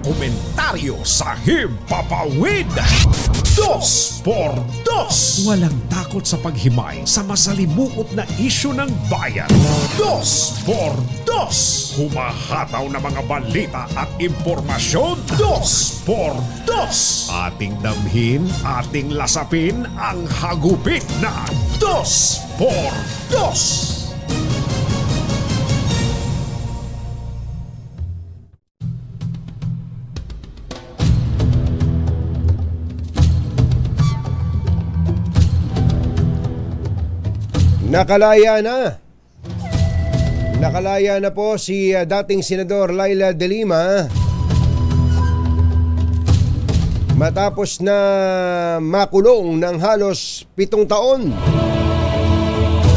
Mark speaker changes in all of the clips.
Speaker 1: Komentaryo sa Himpapawid. 2x2. Walang takot sa paghimay sa masalimuot na isyu ng bayan. 2x2. Humahataw na mga balita at impormasyon. 2x2. Ating damhin, ating lasapin ang hagupit na 2x2.
Speaker 2: Nakalaya na po si dating Senador Leila De Lima matapos na makulong ng halos 7 taon.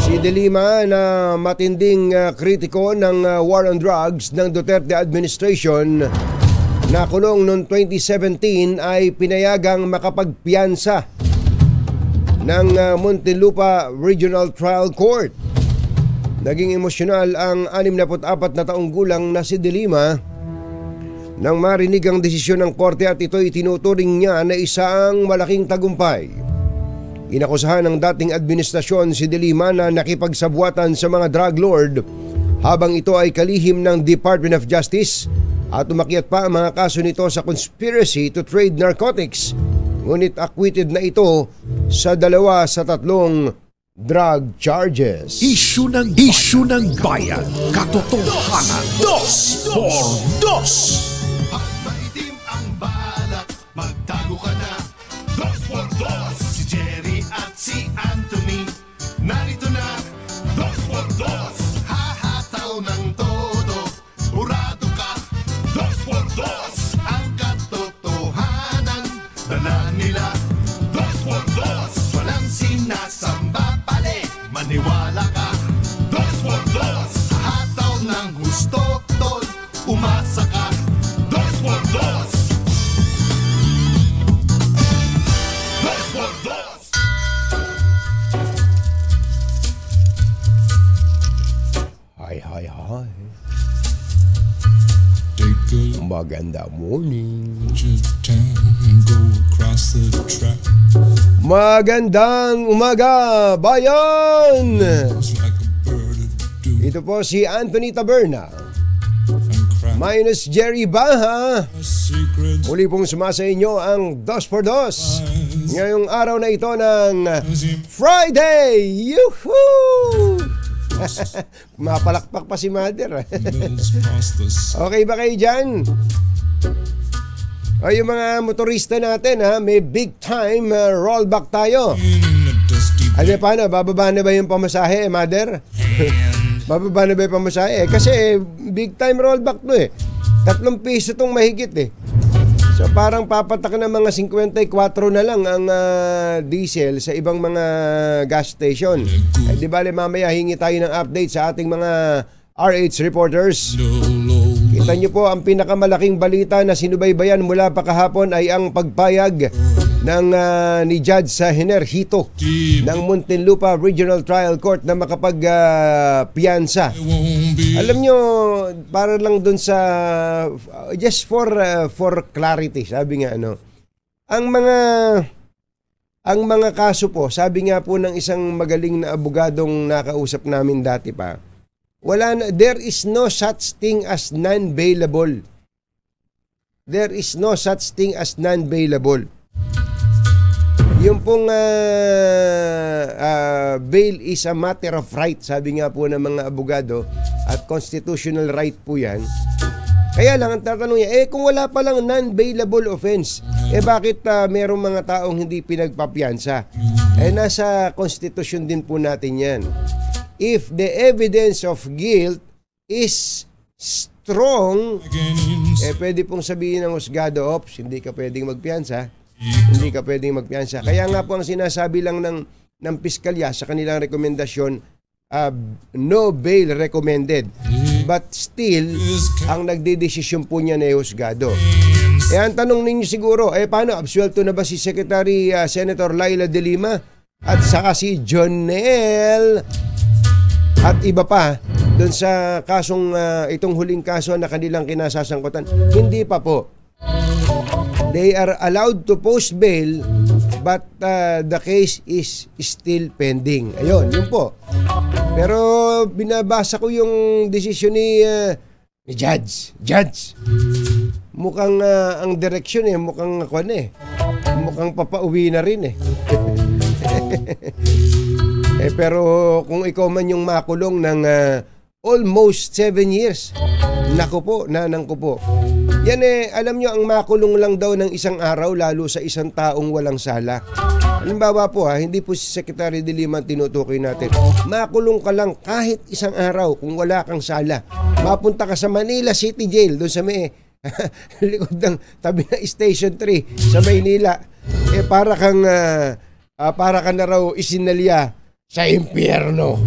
Speaker 2: Si De Lima na matinding kritiko ng war on drugs ng Duterte administration, nakulong noong 2017, ay pinayagang makapagpiyansa ng Muntinlupa Regional Trial Court. Naging emosyonal ang 64 na taong gulang na si De Lima nang marinig ang desisyon ng korte at ito'y tinuturing niya na isang malaking tagumpay. Inakusahan ng dating administrasyon si De Lima na nakipagsabwatan sa mga drug lord habang ito ay kalihim ng Department of Justice at umakyat pa ang mga kaso nito sa conspiracy to trade narcotics. Ngunit acquitted na ito sa 2 sa 3 drug charges.
Speaker 1: Isyu ng bayan. Katotohanan. 2x2.
Speaker 3: Pag maitim ang balak, magtago ka na. 2x2. Si Jerry at si Anthony, narito na. 2x2. Hahataw ng todo, urado ka. 2x2. Ang katotohanan, dala nila. 2x2. Walang sinasamba pali, maniwala ka. 2x2. Hataw ng gusto, tol, umasa ka. 2x2. 2x2.
Speaker 2: Hi. Maganda morning. Magandang umaga, bayan! Ito po si Anthony Taberna minus Jerry Baha. Muli pong sumasa inyo ang 2x2 ngayong araw na ito ng Friday. Yuhuu! Mapalakpak pa si Mother. Okay ba kayo dyan? O yung mga motorista natin, may big time rollback tayo. Ano paano? Bababa na ba yung pamasahe, Mother? Bababa na ba yung pamasahe? Kasi big time rollback to 3 piso itong mahigit So parang papatak na mga 54 na lang ang diesel sa ibang mga gas station. Di bale mamaya hingi tayo ng update sa ating mga RH reporters. Kita nyo po, ang pinakamalaking balita na sinubaybayan mula pa kahapon ay ang pagpayag ng ni Judge sa Henerhito ng Muntinlupa Regional Trial Court na makapagpiyansa. Alam nyo, para lang dun sa just for clarity, sabi nga ang mga kaso po, sabi nga po ng isang magaling na abogadong nakausap namin dati pa, there is no such thing as non-bailable. There is no such thing as non-bailable. Yung pong bail is a matter of right, sabi nga po ng mga abogado, at constitutional right po yan. Kaya lang ang tatanong niya, kung wala palang non-bailable offense, bakit merong mga taong hindi pinagpapiyansa? Nasa konstitusyon din po natin yan. If the evidence of guilt is strong, pwede pong sabihin ng husgado, hindi ka pwedeng magpiyansa. Hindi ka pwedeng magpiyansa. Kaya nga po ang sinasabi lang ng piskalya sa kanilang rekomendasyon, no bail recommended. But still, ang nagdedesisyon po niya na husgado. Ang tanong ninyo siguro, paano? Absuelto na ba si Secretary Senator Leila De Lima? At saka si Jonel at iba pa doon sa kasong itong huling kaso na kanilang kinasasangkutan? Hindi pa po. They are allowed to post bail but the case is still pending. Ayun, yun po. Pero binabasa ko yung desisyon ni Judge. Mukhang ang direksyon mukhang mukhang papauwi na rin pero kung ikaw man yung makulong ng almost 7 years, naku po, nanang ko po. Yan alam nyo, ang makulong lang daw ng isang araw, lalo sa isang taong walang sala. Halimbawa po hindi po si Secretary de Lima tinutukoy natin. Makulong ka lang kahit isang araw kung wala kang sala. Mapunta ka sa Manila City Jail, doon sa may likod ng tabi ng Station 3 sa Maynila. Para kang na raw isinalya sa impyerno.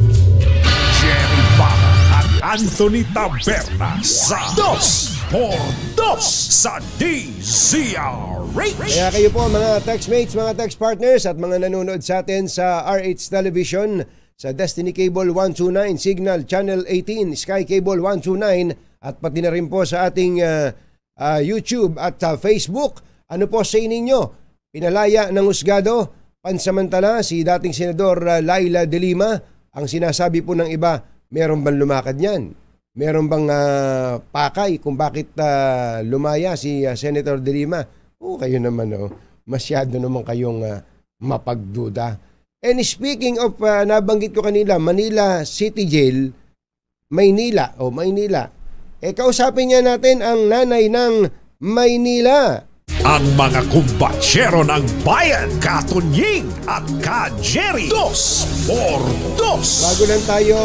Speaker 1: Jerry Baha at Anthony Taberna sa 2x2 sa DZRH.
Speaker 2: Kaya kayo po mga textmates, mga text partners at mga nanonood sa atin sa RH Television, sa Destiny Cable 129, Signal Channel 18, Sky Cable 129 at pati na rin po sa ating YouTube at Facebook. Ano po sa ininyo? Pinalaya ng husgado pansamantala si dating Senador Laila De Lima. Ang sinasabi po ng iba, meron bang lumakad niyan? Meron bang pakay kung bakit lumaya si Senator De Lima? Kayo naman masyado naman kayong mapagduda. And speaking of, nabanggit ko kanila, Manila City Jail, Maynila. Kausapin niya natin ang nanay ng Maynila.
Speaker 1: Ang mga kumbatsero ng bayan, Katunying at Ka-Jerry 2x2.
Speaker 2: Bago lang tayo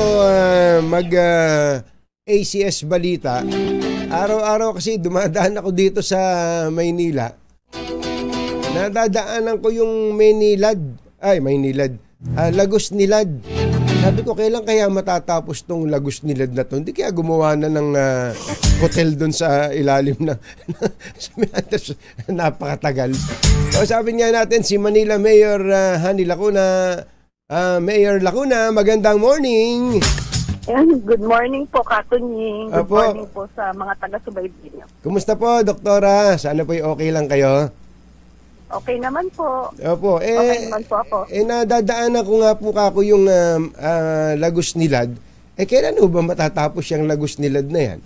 Speaker 2: ACS Balita, araw-araw kasi dumadaan ako dito sa Maynila. Nadadaanan ko yung Lagos Nilad. Sabi ko, kailan kaya matatapos tong Lagos Nilad na to? Hindi kaya gumawa na ng hotel doon sa ilalim ng napakatagal. So sabi nga natin si Manila Mayor Hani Lacuna. Mayor Lacuna, magandang morning.
Speaker 4: Good morning po, Katunying. Good morning po sa mga taga-subaybay.
Speaker 2: Kumusta po, Doktora? Sana po okay lang kayo?
Speaker 4: Okay naman po.
Speaker 2: Opo.
Speaker 4: Okay naman po ako.
Speaker 2: Nadadaanan ko nga po kako yung Lagos Nilad. Kailan ba matatapos yung Lagos Nilad na yan?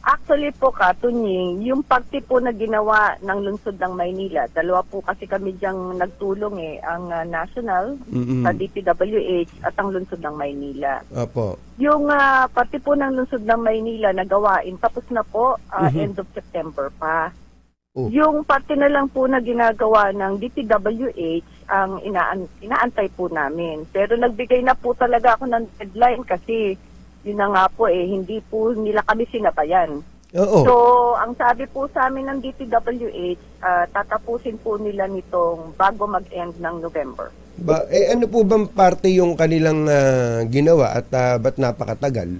Speaker 4: Actually po, Katunying, yung pagti po na ginawa ng lungsod ng Maynila, dalawa po kasi kami diyang nagtulong ang National sa DPWH at ang lungsod ng Maynila.
Speaker 2: Opo.
Speaker 4: Yung pati po ng lungsod ng Maynila na gawain, tapos na po end of September pa. Yung parte na lang po na ginagawa ng DPWH ang inaantay po namin. Pero nagbigay na po talaga ako ng deadline kasi yun na nga po hindi po nila kami sinabayan.
Speaker 2: Oo.
Speaker 4: So, ang sabi po sa amin ng DPWH, tatapusin po nila nitong bago mag-end ng November.
Speaker 2: Ano po bang parte yung kanilang ginawa at ba't napakatagal?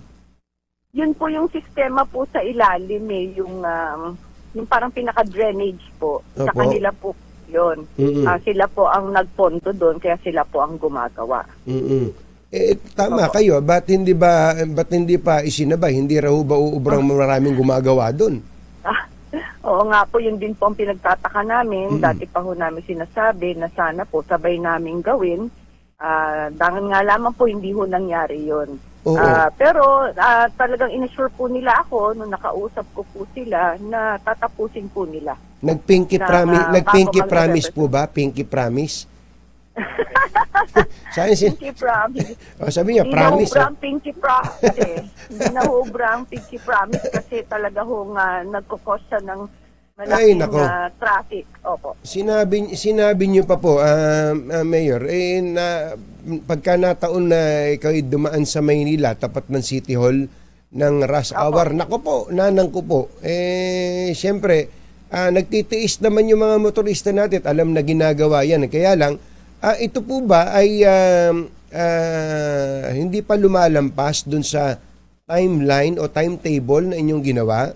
Speaker 4: Yun po yung sistema po sa ilalim yung parang pinaka-drainage po. Sa kanila po yun. Sila po ang nagpondo doon, kaya sila po ang gumagawa.
Speaker 2: Tama kayo. Ba't hindi pa isinabay? Hindi raw ba uubrang maraming gumagawa doon?
Speaker 4: Oo nga po, yun din po ang pinagtataka namin. Dati pa ho namin sinasabi na sana po sabay namin gawin. Dahil nga lamang po hindi ho nangyari yun. Pero talagang inassure po nila ako nung nakausap ko po sila na tatapusin po nila.
Speaker 2: Nagpinky promise po ba? Pinky promise?
Speaker 4: Pinky promise.
Speaker 2: Sabi niya, promise.
Speaker 4: Pinky promise Hindi na hubrang pinky promise kasi talaga nagkukos siya ng malaking traffic. Opo. Sinabi
Speaker 2: niyo pa po, Mayor, pagka nataon na ikaw dumaan sa Maynila, tapat ng City Hall ng rush hour, nako po, nanang ko po, siyempre, nagtitiis naman yung mga motorista natin, alam na ginagawa yan. Kaya lang, ito po ba ay hindi pa lumalampas dun sa timeline o timetable na inyong ginawa?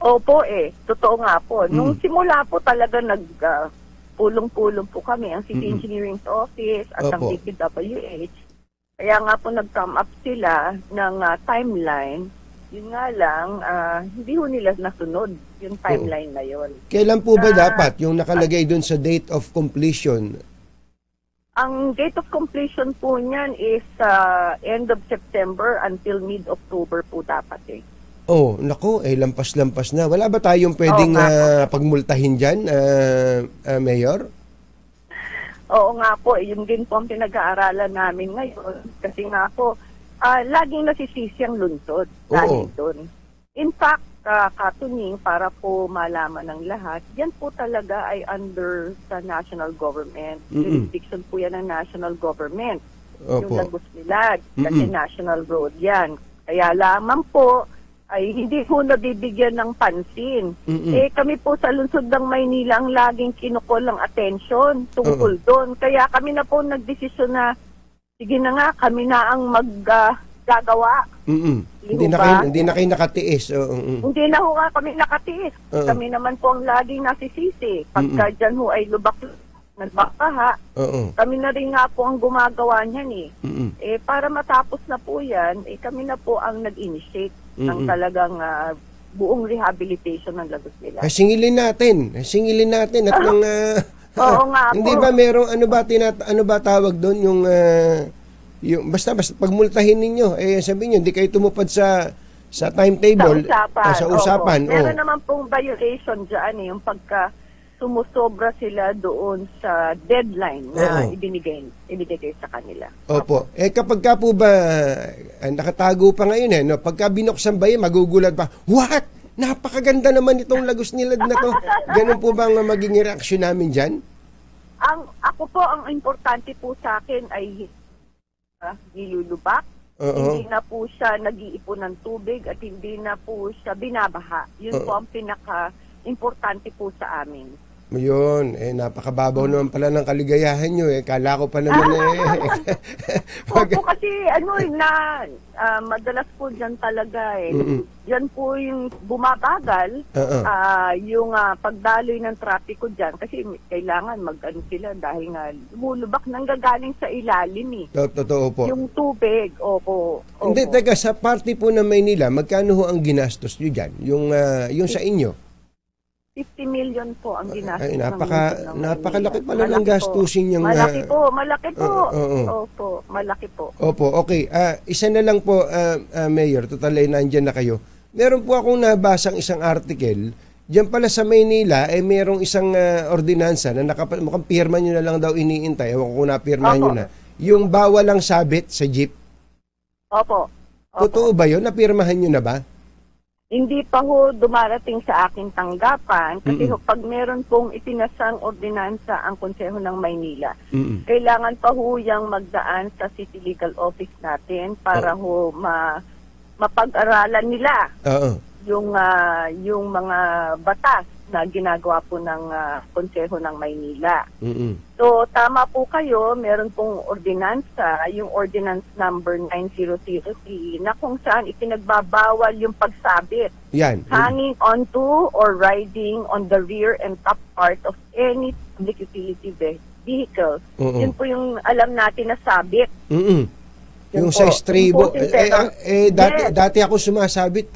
Speaker 4: Opo totoo nga po. Nung simula po talaga pulong-pulong po kami, ang City Engineering Office at ang DPWH. Kaya nga po nag-come up sila ng timeline Yun nga lang, hindi ho nila nasunod yung timeline na yun.
Speaker 2: Kailan po ba dapat yung nakalagay dun sa date of completion?
Speaker 4: Ang date of completion po niyan is end of September until mid-October po dapat eh.
Speaker 2: Oh, nako, lampas-lampas na. Wala ba tayong pwedeng pagmultahin dyan, Mayor?
Speaker 4: Oo nga po, yun din po ang pinag-aaralan namin ngayon. Kasi nga po, laging nasisisi ang lungsod dahil doon. In fact, Katunying, para po malaman ng lahat, yan po talaga ay under sa national government. Jurisdiction po yan ng national government. Yung Lagos Milad, kasi national road yan. Kaya lamang po, ay hindi po nabibigyan ng pansin. Kami po sa lungsod ng Maynila ang laging kinukol ng atensyon tungkol doon. Kaya kami na po nagdesisyon na, sige na nga, kami na ang gagawa.
Speaker 2: Hindi na kayo nakatiis.
Speaker 4: Hindi na ho nga kami nakatiis. Kami naman po ang laging nasisisi. Pagka dyan ho ay lubak nagbakaha, kami na rin nga po ang gumagawa niyan eh. Para matapos na po yan, kami na po ang nag-initiate ng talagang buong rehabilitation ng Lagos Milad.
Speaker 2: Singilin natin at ng
Speaker 4: oo nga
Speaker 2: hindi
Speaker 4: po.
Speaker 2: ba merong ano ba tawag doon yung basta pagmultahin ninyo sabihin niyo hindi kayo tumupad sa timetable sa usapan.
Speaker 4: Meron naman pong violation diyan yung pagka sumusobra sila doon sa deadline na ibinigay sa kanila.
Speaker 2: Opo. Kapag ka po ba nakatago pa ngayon no? Pagka binuksan ba yun, magugulat pa, what? Napakaganda naman itong Lagos Nilad na to. Ganun po ba ang magiging reaksyon namin dyan?
Speaker 4: Ang importante po sa akin ay nilulubak. Hindi na po siya nag-iipon ng tubig at hindi na po siya binabaha. Yun po ang pinaka-importante po sa amin.
Speaker 2: Yun, napakababaw naman pala ng kaligayahan nyo Kala ko pa naman
Speaker 4: Opo, kasi madalas po dyan talaga Yan po yung bumabagal yung pagdaloy ng trapiko dyan kasi kailangan sila dahil nga lumulubak nang gagaling sa ilalim
Speaker 2: Totoo po.
Speaker 4: Yung tubig, opo.
Speaker 2: Hindi, teka, sa party po ng Maynila, magkano ho ang ginastos nyo dyan? Yung sa inyo?
Speaker 4: 50 million po ang ginastos.
Speaker 2: Ay, napakalaki pala ng gastusin yung...
Speaker 4: Malaki po. Opo, malaki po.
Speaker 2: Opo, okay. Isa na lang po, Mayor, total ay nandyan na kayo. Meron po akong nabasang isang article, diyan pala sa Maynila, merong isang ordinansa na mukhang pirma nyo na lang daw iniintay. Ewan ko kung napirma nyo na. Yung bawal lang sabit sa jeep.
Speaker 4: Opo.
Speaker 2: Totoo ba yun? Napirmahan nyo na ba?
Speaker 4: Hindi pa ho dumarating sa aking tanggapan kasi pag meron pong ipinasang ordinansa ang Konseho ng Maynila, kailangan pa ho yang magdaan sa City Legal Office natin para ho mapag-aralan nila yung mga batas na ginagawa po ng Konseho ng Maynila. So, tama po kayo, meron pong ordinansa, yung Ordinance Number 9003, na kung saan ipinagbabawal yung pagsabit.
Speaker 2: Yan.
Speaker 4: Hanging onto or riding on the rear and top part of any public utility vehicle. Yun po yung alam natin na sabit.
Speaker 2: Yung sa estribo. Dati ako sumasabit,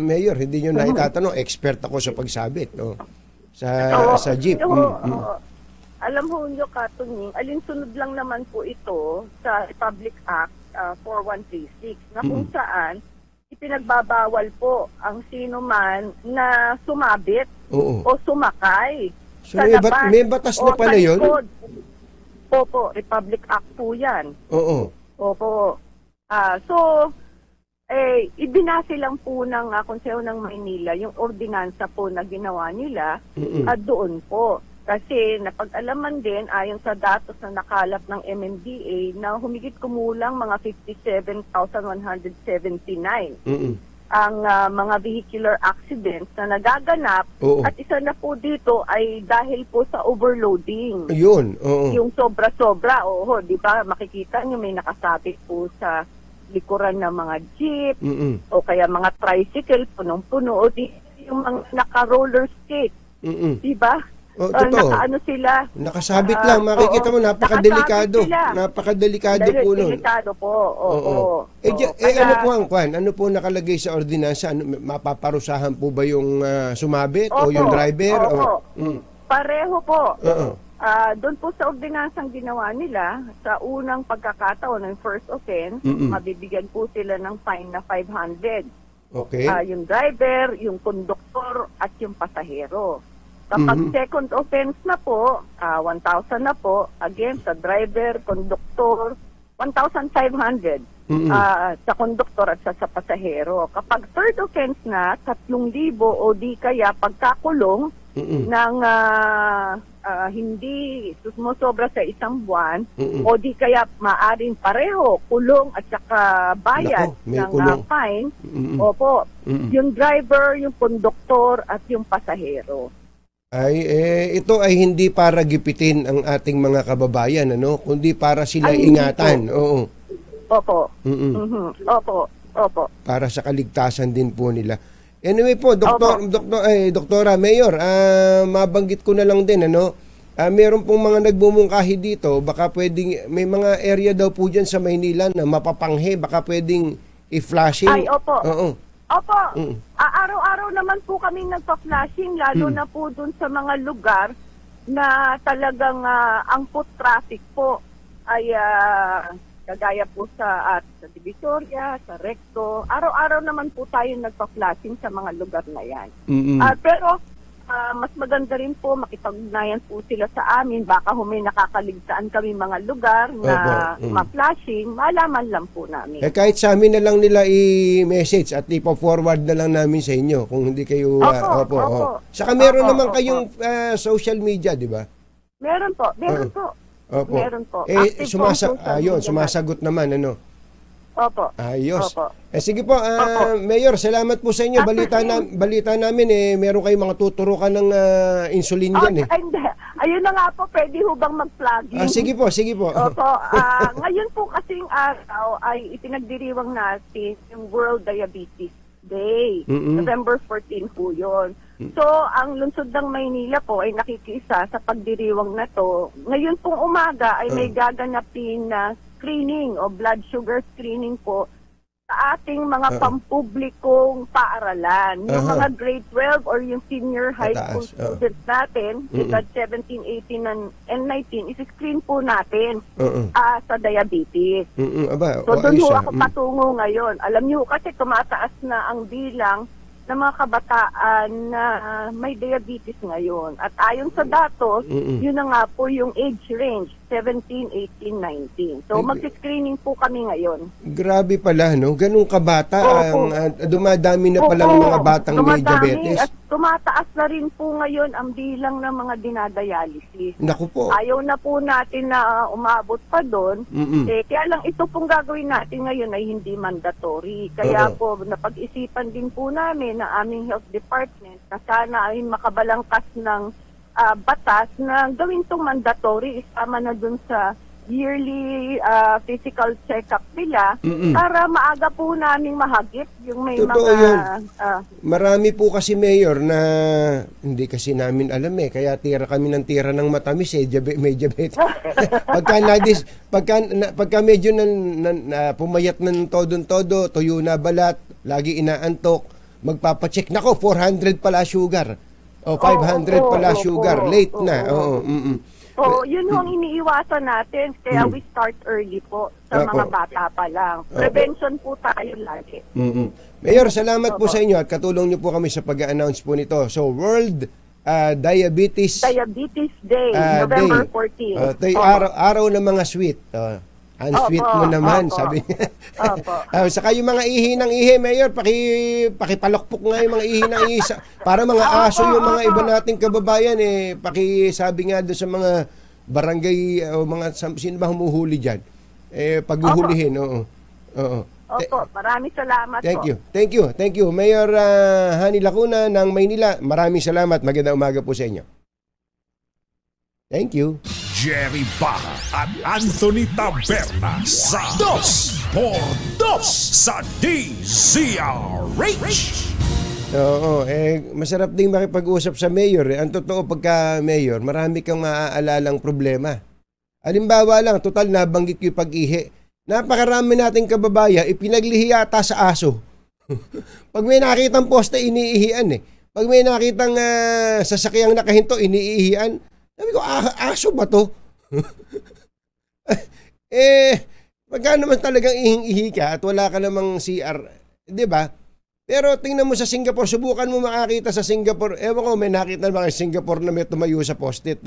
Speaker 2: Mayor, hindi nyo na itatanong. Expert ako sa pagsabit. Sa jeep.
Speaker 4: Alam ho nyo, Katunying, alinsunod lang naman po ito sa Republic Act 4136 na kung saan ipinagbabawal po ang sino man na sumabit o sumakay.
Speaker 2: So may batas na pala yun?
Speaker 4: Opo, Republic Act po yan. Opo. Ibinase lang po ng Konseho ng Maynila yung ordinansa po na ginawa nila at doon po. Kasi napag-alaman din ayon sa datos na nakalap ng MMDA na humigit kumulang mga 57,179 ang mga vehicular accidents na nagaganap at isa na po dito ay dahil po sa overloading.
Speaker 2: Yun,
Speaker 4: yung sobra-sobra, di ba? Makikita nyo may nakasabit po sa likuran ng mga jeep o kaya mga tricycle, punong-puno o yung mga naka-roller skate. Di ba?
Speaker 2: totoo.
Speaker 4: Nakaano sila.
Speaker 2: Nakasabit lang, makikita mo, napakadelikado. Napakadelikado po nun.
Speaker 4: Delikado po, oo.
Speaker 2: Ano po ang kwan? Ano po nakalagay sa ordinansa? Mapaparusahan po ba yung sumabit o yung driver?
Speaker 4: Pareho po. Doon po sa ordinansang ginawa nila, sa unang pagkakataon ng first offense, mabibigyan po sila ng fine na 500.
Speaker 2: Okay.
Speaker 4: Yung driver, yung konduktor, at yung pasahero. Kapag second offense na po, 1,000 na po, again, sa driver, konduktor, 1,500 sa konduktor at sa pasahero. Kapag third offense na, 3,000 o di kaya pagkakulong ng hindi sumusobra sa isang buwan o di kaya maaring pareho kulong at saka bayad ng fine. Opo, yung driver, yung konduktor at yung pasahero.
Speaker 2: Ito ay hindi para gipitin ang ating mga kababayan, ano, kundi para sila ingatan. Oo.
Speaker 4: Opo. Opo.
Speaker 2: Para sa kaligtasan din po nila. Anyway po, Doktora Mayor, mabanggit ko na lang din, ano, meron pong mga nagbumungkahi dito, baka pwedeng, may mga area daw po dyan sa Maynila na mapapanghe, baka pwedeng i-flashing.
Speaker 4: Ay, opo.
Speaker 2: Oo.
Speaker 4: Opo. Araw-araw naman po kami nagpa-flashing, lalo na po dun sa mga lugar na talagang ang foot traffic po ay kagaya po sa Divisoria, sa Recto. Araw-araw naman po tayo nagpa-flashing sa mga lugar na yan. Pero mas maganda rin po makipag-ugnayan po sila sa amin. Baka may nakakaligtaan kami mga lugar na ma-flashing, malaman lang po namin.
Speaker 2: Kahit sa amin na lang nila i-message at ipo-forward na lang namin sa inyo kung hindi kayo... Opo. Saka meron naman kayong social media, di ba?
Speaker 4: Meron po.
Speaker 2: Opo.
Speaker 4: Meron po.
Speaker 2: Sumasagot naman, ano?
Speaker 4: Opo.
Speaker 2: Ayos.
Speaker 4: Opo.
Speaker 2: Sige po, Mayor, salamat po sa inyo. Balita namin, meron kayong mga tuturukan ng insulin dyan.
Speaker 4: Ayun na nga po, pwede ho bang mag-plugging?
Speaker 2: Sige po.
Speaker 4: Opo. Ngayon po kasing araw ay ipinagdiriwang natin yung World Diabetes Day. November 14 po yun. So, ang lungsod ng Maynila po ay nakikiisa sa pagdiriwang na to. Ngayon pong umaga ay may gaganapin na screening o blood sugar screening po sa ating mga pampublikong paaralan. Yung mga grade 12 or yung senior high school students natin, edad 17, 18, and 19, isi-screen po natin sa diabetes. So, doon ho ako patungo ngayon. Alam niyo kasi tumataas na ang bilang ng mga kabataan na may diabetes ngayon. At ayon sa datos, yun na nga po yung age range, 17, 18, 19. So, mag-screening po kami ngayon. Grabe pala, no? Ganun kabata, dumadami na palang mga batang may diabetes. At tumataas na rin po ngayon ang bilang ng mga dinadialysis. Naku po. Ayaw na po natin na umabot pa doon. Kaya lang ito pong gagawin natin ngayon ay hindi mandatory. Kaya po, napag-isipan din po namin na aming health department na sana ay makabalangkas ng batas na gawin itong mandatory, isama na dun sa yearly physical check-up nila para maaga po naming mahagip yung may marami po kasi, Mayor, na hindi kasi namin alam kaya tira kami ng tira ng matamis may diabetes. pagka medyo pumayat ng todo-todo, tuyo na balat, lagi inaantok, magpapacheck, nako 400 pala sugar. 500 pala sugar. Late na. Yun ang iniiwasan natin. Kaya we start early po sa mga bata pa lang. Prevention po tayo lagi. Mayor, salamat po sa inyo at katulong niyo po kami sa pag-announce po nito. So, World Diabetes Day, November 14. Araw ng mga sweet. Ang sweet mo naman, sabi niya. Saka yung mga ihi ng ihi, Mayor, pakipalokpok nga yung mga ihi ng ihi. Para mga aso yung mga iba nating kababayan, pakisabi nga doon sa mga barangay, o mga, sino ba humuhuli dyan? Paghuhulihin, Opo, maraming salamat po. Thank you. Mayor Hani Lacuna ng Maynila, maraming salamat. Magandang umaga po sa inyo. Thank you.
Speaker 1: Jerry Baja at Anthony Taberna sa 2x2 sa DZRH.
Speaker 2: Oo, masarap ding makipag-usap sa mayor. Ang totoo pagka mayor, marami kang maaalalang problema. Halimbawa lang, total nabanggit ko yung pag-ihi. Napakarami nating kababayan, ipinaglihi yata sa aso. Pag may nakitang poste, iniihian eh. Pag may nakitang sasakyang nakahinto, iniihian. Sabi ko, aso ba to? Pagka naman talagang ihing-ihi ka at wala ka namang CR, di ba? Pero tingnan mo sa Singapore, subukan mo makakita sa Singapore. Ewan ko, may nakita na ba sa Singapore na may tumayo sa post-it,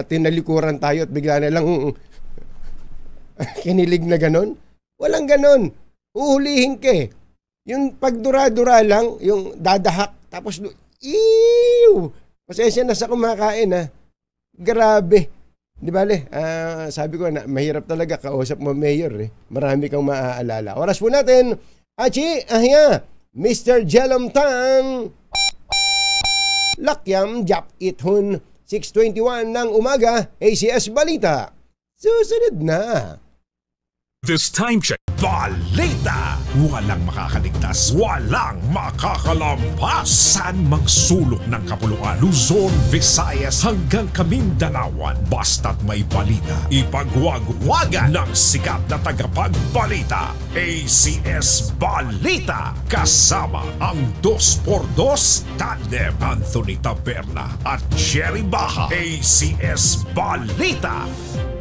Speaker 2: tinalikuran tayo at bigla na lang kinilig na ganon. Walang ganon. Uhulihin ka eh. Yung pagdura-dura lang, yung dadahak, tapos, pasensya na sa kumakain ha. Grabe. Di ba le? Sabi ko na, mahirap talaga kausap mo mayor eh. Marami kang maaalala. Oras po natin, Achi, ahya, Mr. Jelom Tang, Lakyam Jap Ithun, 6:21 ng umaga, ACS Balita. Susunod na.
Speaker 1: This time check. Balita! Walang makakaligtas, walang makakalampas. Saan magsulok ng kapuluan, Luzon, Visayas hanggang Kamindanawan. Basta't may balita, ipagwagwagan ng sikat na tagapagbalita. ACS Balita. Kasama ang 2x2 tandem Anthony Taberna at Jerry Baha. ACS Balita.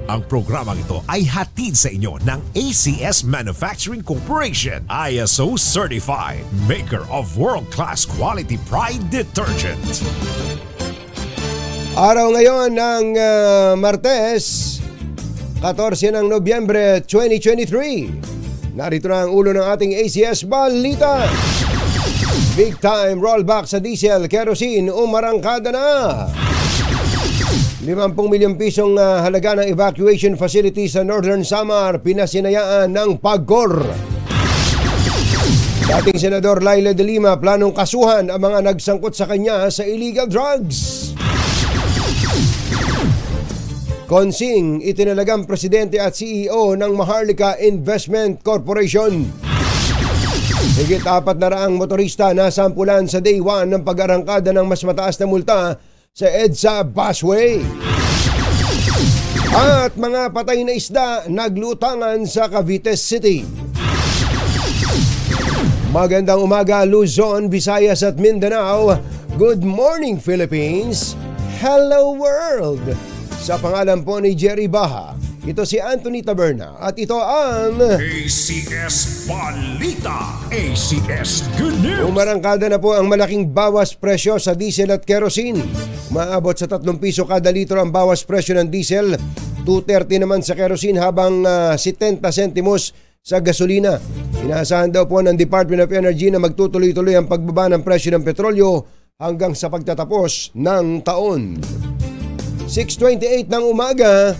Speaker 1: Ang programang ito ay hatid sa inyo ng ACS Manufacturing Corporation, ISO Certified, maker of world-class quality Pride detergent.
Speaker 2: Araw ngayon ng Martes, 14 ng Nobyembre 2023. Narito na ang ulo ng ating ACS Balita. Big time rollback sa diesel, kerosene, umarangkada na. 50 milyong pisong halaga ng evacuation facility sa Northern Samar pinasinayaan ng PAGCOR. Dating Senador Laila de Lima planong kasuhan ang mga nagsangkot sa kanya sa illegal drugs. Konsing itinalagang presidente at CEO ng Maharlika Investment Corporation. Higit 400 motorista nasampulan sa day 1 ng pag-arangkada ng mas mataas na multa sa EDSA Busway. At mga patay na isda naglutangan sa Cavite City. Magandang umaga Luzon, Visayas at Mindanao. Good morning Philippines. Hello world. Sa pangalan po ni Jerry Baha, ito si Anthony Taberna at ito ang
Speaker 1: ACS Balita. ACS Good News.
Speaker 2: Umarangkada na po ang malaking bawas presyo sa diesel at kerosene. Maabot sa 3 piso kada litro ang bawas presyo ng diesel, 2.30 naman sa kerosene habang 70 sentimos sa gasolina. Inaasahan daw po ng Department of Energy na magtutuloy-tuloy ang pagbaba ng presyo ng petrolyo hanggang sa pagtatapos ng taon. 6:28 ng umaga.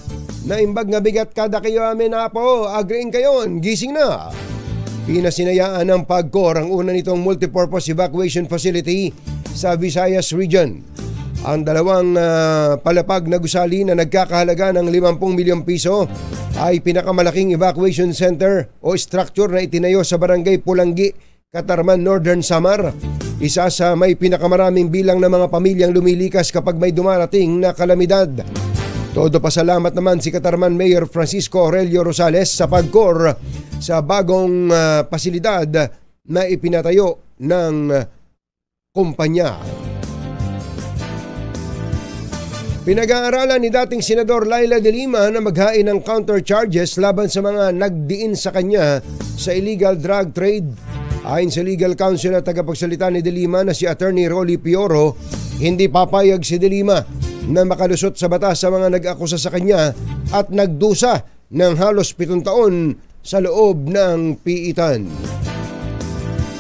Speaker 2: Naimbag na bigat kada kayo amin na po. Agreeing kayo, gising na. Pinasinayaan ng PAGCOR ang una nitong multipurpose evacuation facility sa Visayas Region. Ang dalawang palapag na gusali na nagkakahalaga ng 50 milyong piso ay pinakamalaking evacuation center o structure na itinayo sa barangay Pulanggi, Katarman, Northern Samar. Isa sa may pinakamaraming bilang ng mga pamilyang lumilikas kapag may dumarating na kalamidad. Todo pasalamat naman si Katarman Mayor Francisco Aurelio Rosales sa PAGCOR sa bagong pasilidad na ipinatayo ng kumpanya. Pinag-aaralan ni dating Senador Laila de Lima na maghain ng counter charges laban sa mga nagdiin sa kanya sa illegal drug trade. Ayon sa legal counsel at tagapagsalita ni de Lima na si Attorney Rolly Pioro, hindi papayag si de Lima na makalusot sa batas sa mga nag-akusa sa kanya at nagdusa ng halos 7 taon sa loob ng piitan.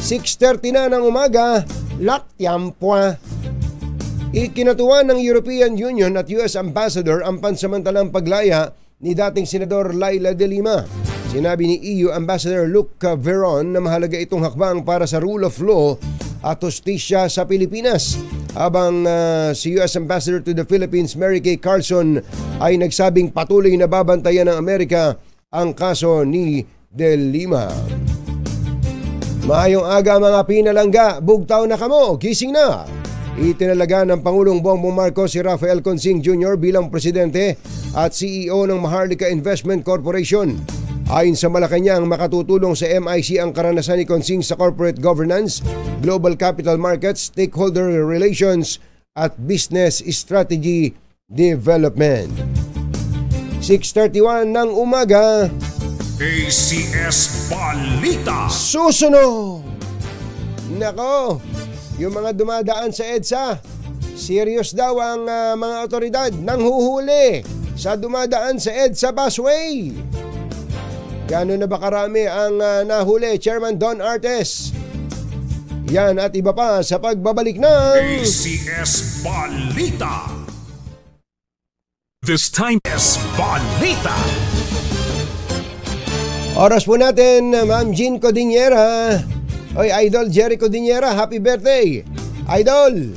Speaker 2: 6:30 na ng umaga, laktiampwa. Ikinatuwa ng European Union at US Ambassador ang pansamantalang paglaya ni dating Senador Laila de Lima. Sinabi ni EU Ambassador Luc Veron na mahalaga itong hakbang para sa rule of law at hustisya sa Pilipinas. Habang si US Ambassador to the Philippines Mary Kay Carlson ay nagsabing patuloy na babantayan ng Amerika ang kaso ni de Lima. Maayong aga mga pinalangga, bugtaw na kamo, gising na. Itinalaga ng Pangulong Bongbong Marcos si Rafael Consing Jr. bilang presidente at CEO ng Maharlika Investment Corporation. Ayon sa Malacanang, makatutulong sa MIC ang karanasan ni Consing sa corporate governance, global capital markets, stakeholder relations at business strategy development. 6:31 ng umaga.
Speaker 1: ACS Balita.
Speaker 2: Susunod! Nako, yung mga dumadaan sa EDSA, serious daw ang mga otoridad nang huhuli sa dumadaan sa EDSA busway. Gano'n na ba karami ang nahuli, Chairman Don Artes? Yan at iba pa sa pagbabalik ng
Speaker 1: ACS Balita. This time is Balita.
Speaker 2: Oras po natin, Ma'am Jean Codiniera. Oy, Idol Jerry Codiniera, happy birthday! Idol!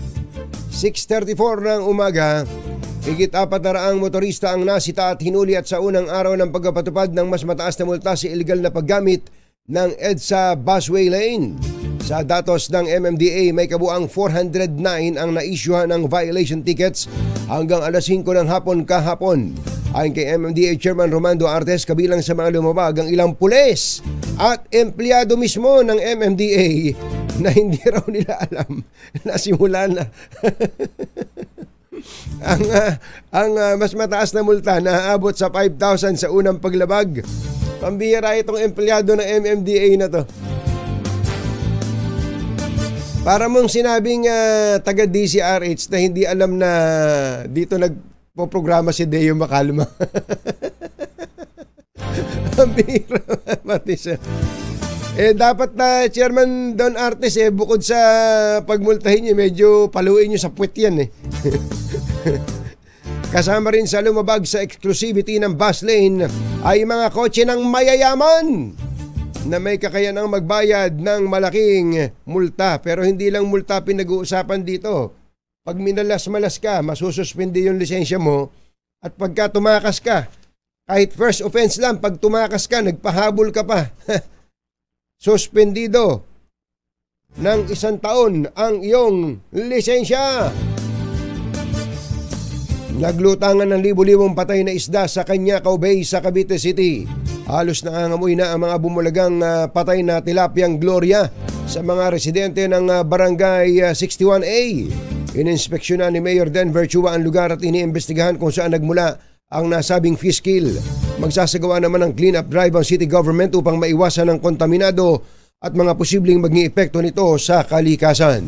Speaker 2: 6:34 ng umaga. Higit 400 motorista ang nasita at hinuli at sa unang araw ng pagpapatupad ng mas mataas na multa sa illegal na paggamit ng EDSA busway lane. Sa datos ng MMDA, may kabuang 409 ang na-issuehan ng violation tickets hanggang alas 5 ng hapon kahapon. Ayon kay MMDA Chairman Romando Artes, kabilang sa mga lumabag ang ilang pulis at empleyado mismo ng MMDA na hindi raw nila alam na simula na ang mas mataas na multa na aabot sa 5,000 sa unang paglabag. Pambihira itong empleyado ng MMDA na to. Para mong sinabing taga DCRH na hindi alam na dito nagpo-programa si Deo Macalma. Pambihira mati siya. Dapat na Chairman Don Artes bukod sa pagmultahin niyo, medyo paluin niyo sa puwet yan Kasama rin sa lumabag sa exclusivity ng bus lane ay mga kotse ng mayayaman na may kakayanang magbayad ng malaking multa. Pero hindi lang multa pinag-uusapan dito. Pag minalas-malas ka, masususpindi yung lisensya mo. At pagka tumakas ka, kahit first offense lang, pag tumakas ka, nagpahabol ka pa. Suspendido ng 1 taon ang iyong lisensya. Naglutangan ng libu-libong patay na isda sa Cañacaw Bay sa Cavite City. Halos nangangamoy na ang mga bumulagang patay na tilapyang Gloria sa mga residente ng Barangay 61A. Ininspeksyonan ni Mayor Denver Chua ang lugar at iniimbestigahan kung saan nagmula ang nasabing fish kill. Magsasagawa naman ng clean-up drive ang city government upang maiwasan ang kontaminado at mga posibleng maging epekto nito sa kalikasan.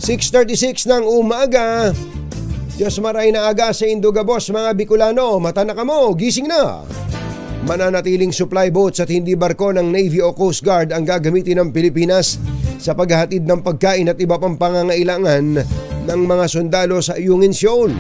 Speaker 2: 6:36 ng umaga. Diyos maray na aga sa Indogabos mga Bicolano, mata na kamo, gising na. Mananatiling supply boats at hindi barko ng Navy o Coast Guard ang gagamitin ng Pilipinas sa paghahatid ng pagkain at iba pang pangangailangan ng mga sundalo sa Ayungin Shoal.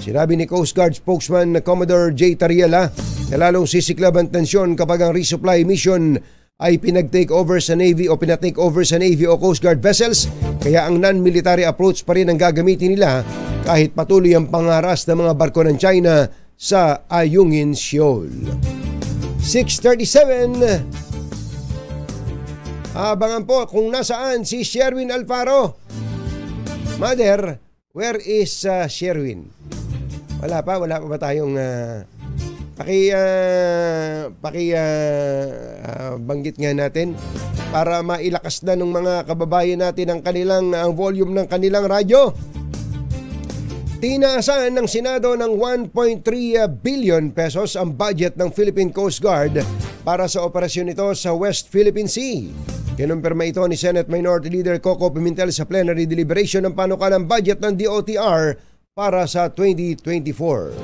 Speaker 2: Sinabi ni Coast Guard spokesman na Commodore J. Tariela na lalong sisiklab ang tensyon kapag ang resupply mission ay pinag-take over sa Navy o pinatake over sa Navy o Coast Guard vessels, kaya ang non-military approach pa rin ang gagamitin nila kahit patuloy ang pangaras ng mga barko ng China sa Ayungin Shoal. 6:37. Abangan po kung nasaan si Sherwin Alfaro. Mother, where is Sherwin? Wala pa ba tayong banggit nga natin para mailakas na ng mga kababayan natin ang volume ng kanilang radyo. Tinaasan ng Senado ng 1.3 billion pesos ang budget ng Philippine Coast Guard para sa operasyon nito sa West Philippine Sea. Kinumpirma ito ni Senate Minority Leader Coco Pimentel sa plenary deliberation ng panukalang budget ng DOTR para sa 2024.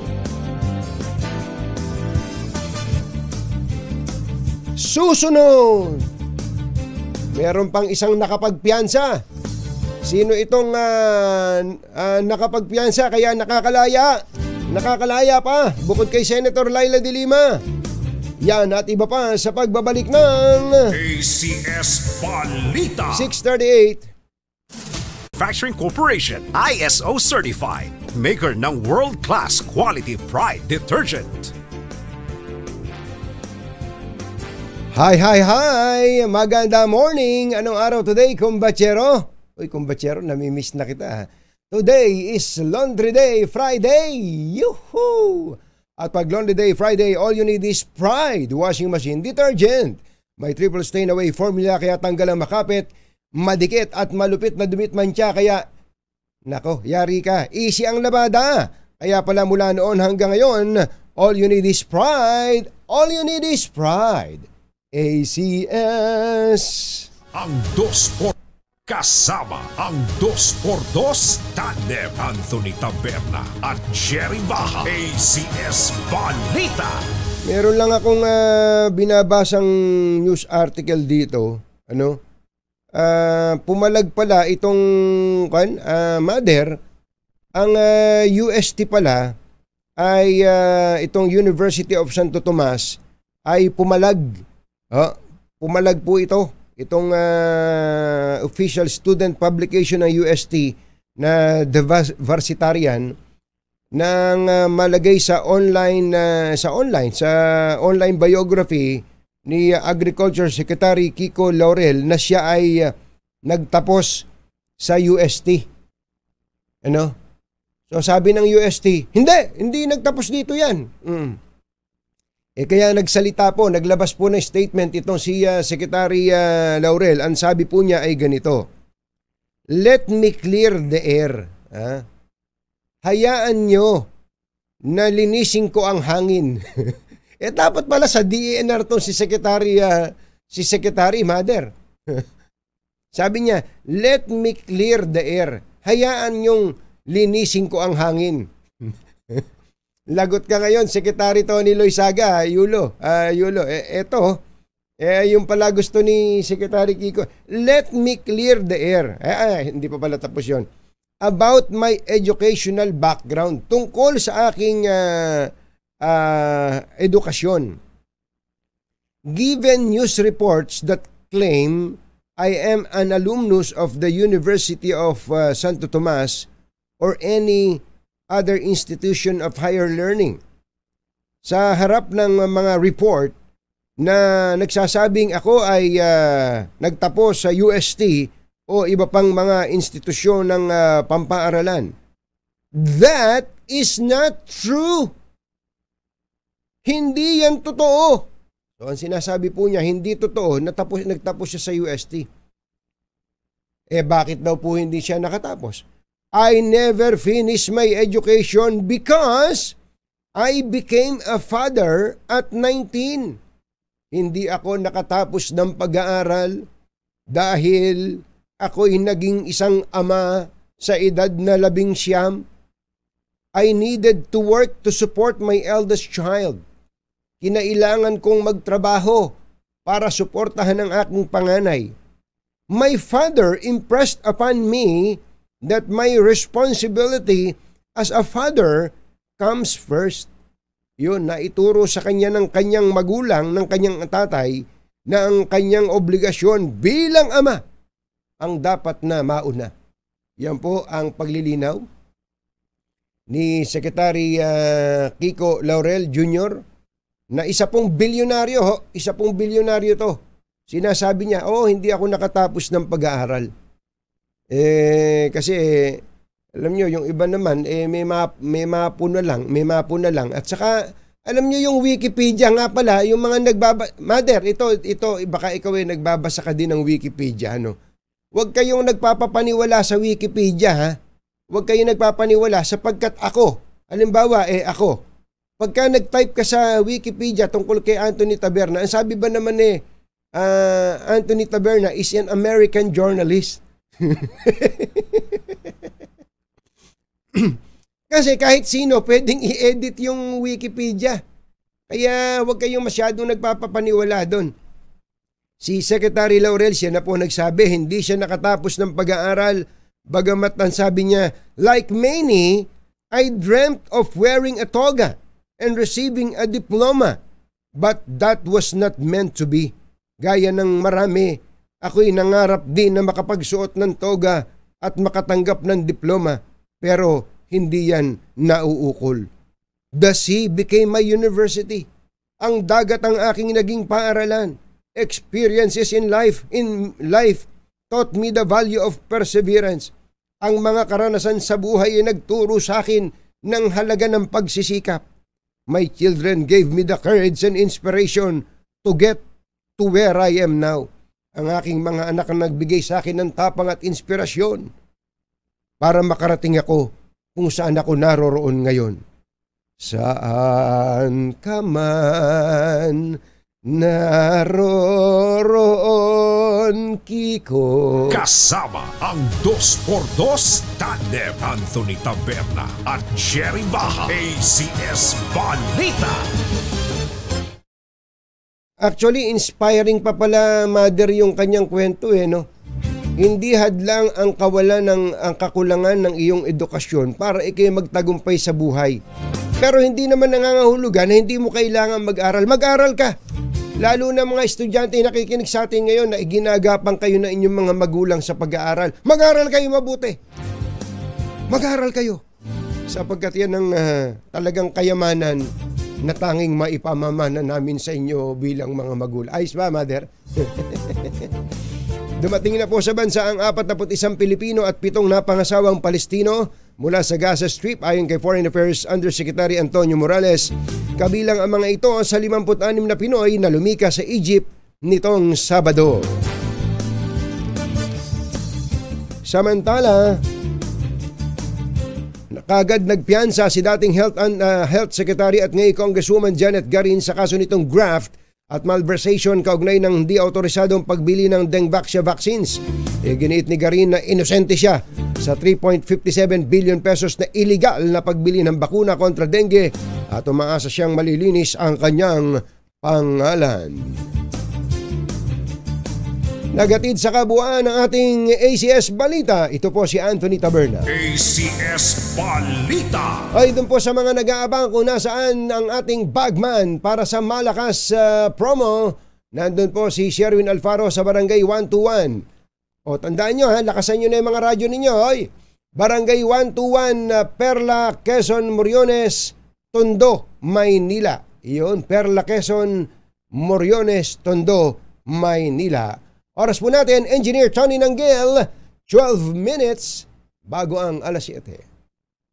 Speaker 2: Susunod! Meron pang isang nakapagpiyansa. Sino itong nakapagpiyansa kaya nakakalaya? Nakakalaya pa, bukod kay Senator Laila de Lima. Yan at iba pa sa pagbabalik ng
Speaker 1: ACS Balita.
Speaker 2: 6:38.
Speaker 1: Manufacturing Corporation, ISO certified. Maker ng world-class quality Pride detergent.
Speaker 2: Hi! Maganda morning! Anong araw today, kumbachero? Uy, kumbachero, namimiss na kita ha. Today is Laundry Day Friday! Yuhu! At pag Laundry Day Friday, all you need is Pride Washing Machine Detergent. May triple stain away formula kaya tanggal ang makapit, madikit at malupit na dumit mancha kaya, nako, yari ka, easy ang labada. Kaya pala mula noon hanggang ngayon, all you need is Pride. All you need is Pride. ACS.
Speaker 1: Ang 2x kasama ang 2x2 tandem Anthony Taberna at Jerry Baha. ACS Balita.
Speaker 2: Meron lang akong binabasang news article dito. Pumalag pala itong mother. Ang UST pala ay itong University of Santo Tomas ay pumalag. Pumalag po ito. Itong official student publication ng UST na The Varsitarian nang malagay sa online biography ni Agriculture Secretary Kiko Laurel na siya ay nagtapos sa UST. So sabi ng UST, hindi nagtapos dito yan. Kaya nagsalita po, naglabas po ng statement itong si Secretary Laurel. Ang sabi po niya ay ganito, "Let me clear the air. Hayaan nyo na linisin ko ang hangin." Dapat pala sa DENR to si Secretary Mother. Sabi niya, "Let me clear the air. Hayaan nyong linisin ko ang hangin." Lagot ka ngayon, Secretary Tony Loizaga, Yulo. Yung pala gusto ni Secretary Kiko, "Let me clear the air." Hindi pa pala tapos yun. "About my educational background." Tungkol sa aking edukasyon. "Given news reports that claim I am an alumnus of the University of Santo Tomas or any other institution of higher learning. Sa harap ng mga report na nagsasabing ako ay nagtapos sa UST o iba pang mga institusyon ng pampaaralan, that is not true. Hindi yan totoo." So ang sinasabi po niya, hindi totoo, nagtapos siya sa UST. Bakit daw po hindi siya nakatapos? "I never finished my education because I became a father at 19. Hindi ako nakatapos ng pag-aaral dahil ako'y naging isang ama sa edad na 19. I needed to work to support my eldest child. Kinailangan kong magtrabaho para suportahan ang aking panganay. My father impressed upon me that my responsibility as a father comes first." Yun, naituro sa kanya ng kanyang magulang, ng kanyang tatay, na ang kanyang obligasyon bilang ama ang dapat na mauna. Yan po ang paglilinaw ni Secretary Kiko Laurel Jr. na isa pong bilyonaryo to. Sinasabi niya, hindi ako nakatapos ng pag-aaral. Kasi alam nyo, yung iba naman may mapo na lang. At saka alam nyo yung Wikipedia nga pala, yung mga Mother, ito baka ikaw ay nagbabasa ka din ng Wikipedia, Huwag kayong nagpapapaniwala sa Wikipedia, ha? Huwag kayong nagpapaniwala sapagkat ako, halimbawa ako, pagka nag-type ka sa Wikipedia tungkol kay Anthony Taberna, ang sabi ba naman Anthony Taberna is an American journalist. Kasi kahit sino pwedeng i-edit yung Wikipedia. Kaya huwag kayong masyadong nagpapapaniwala doon. Si Secretary Laurel, siya na po nagsabi, hindi siya nakatapos ng pag-aaral. Bagamat ang sabi niya, "Like many, I dreamt of wearing a toga and receiving a diploma. But that was not meant to be. Gaya ng marami, ako'y nangarap din na makapagsuot ng toga at makatanggap ng diploma. Pero hindi yan nauukol. The sea became my university. Ang dagat ang aking naging paaralan. experiences in life taught me the value of perseverance. Ang mga karanasan sa buhay ay nagturo sa akin ng halaga ng pagsisikap. My children gave me the courage and inspiration to get to where I am now. Ang aking mga anak ang nagbigay sa akin ng tapang at inspirasyon para makarating ako kung saan ako naroroon ngayon. Saan ka man naroroon, Kiko.
Speaker 1: Kasama ang 2x2 tandem Anthony Taberna at Jerry Baja. ACS Balita.
Speaker 2: Actually, inspiring pa pala, Mother, yung kanyang kwento no? Hindi hadlang ang kawalan ang kakulangan ng iyong edukasyon para ikay magtagumpay sa buhay. Pero hindi naman nangangahulugan na hindi mo kailangan mag-aral. Mag-aral ka! Lalo na mga estudyante na nakikinig sa atin ngayon na iginagapang kayo na inyong mga magulang sa pag-aaral. Mag-aral kayo mabuti. Mag-aral kayo. Sapagkat yan ang talagang kayamanan na tanging maipamamana namin sa inyo bilang mga magulang. Ayos ba, Mother? Dumating na po sa bansa ang 41 Pilipino at 7 napangasawang Palestino mula sa Gaza Strip ayon kay Foreign Affairs Undersecretary Antonio Morales. Kabilang ang mga ito sa 56 na Pinoy na lumikas sa Egypt nitong Sabado. Samantala, kagad nagpiyansa si dating Health Secretary at ngayon Congresswoman Janet Garin sa kaso nitong graft at malversation kaugnay ng hindi autorisadong pagbili ng Dengvaxia vaccines. Giniit ni Garin na inosente siya sa 3.57 billion pesos na illegal na pagbili ng bakuna kontra dengue at umaasa siyang malilinis ang kanyang pangalan. Nagatid sa kabuuan ng ating ACS Balita, ito po si Anthony Taberna.
Speaker 1: ACS Balita.
Speaker 2: Ay, doon po sa mga nag-aabang kung nasaan ang ating bagman para sa malakas promo, nandun po si Sherwin Alfaro sa Barangay 121. O, tandaan nyo lakasan nyo na yung mga radyo ninyo. Oy, Barangay 121, Perla, Quezon, Moriones, Tondo, Maynila. Iyon, Perla, Quezon, Moriones, Tondo, Maynila. Oras po natin, Engineer Tony Nanggel, 12 minutes bago ang alas 7.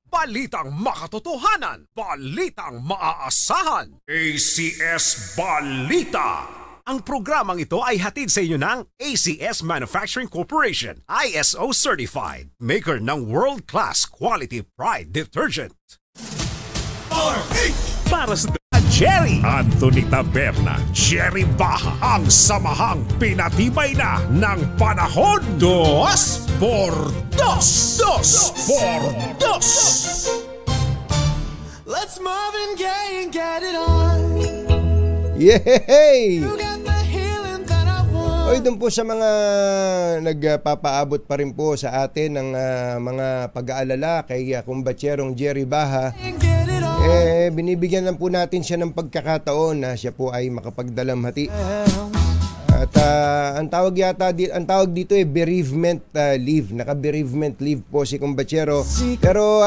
Speaker 1: Balitang makatotohanan, balitang maaasahan. ACS Balita. Ang programang ito ay hatid sa inyo ng ACS Manufacturing Corporation, ISO Certified, maker ng world-class quality pride detergent. Para sa Jerry Anthony Taberna, Jerry Baja, ang samahang pinatibay na ng panahon. 2x2. 2x2.
Speaker 5: Let's Marvin Gaye and get it on.
Speaker 2: Yay!
Speaker 5: You got the healing that I want.
Speaker 2: Oy, doon po sa mga nagpapaabot pa rin po sa atin ng mga pag-aalala kay kumbatserong Jerry Baha,
Speaker 5: And get it on.
Speaker 2: binibigyan lang po natin siya ng pagkakataon na siya po ay makapagdalamhati. At ang tawag dito ay bereavement leave. Naka-bereavement leave po si kumbatsero. Pero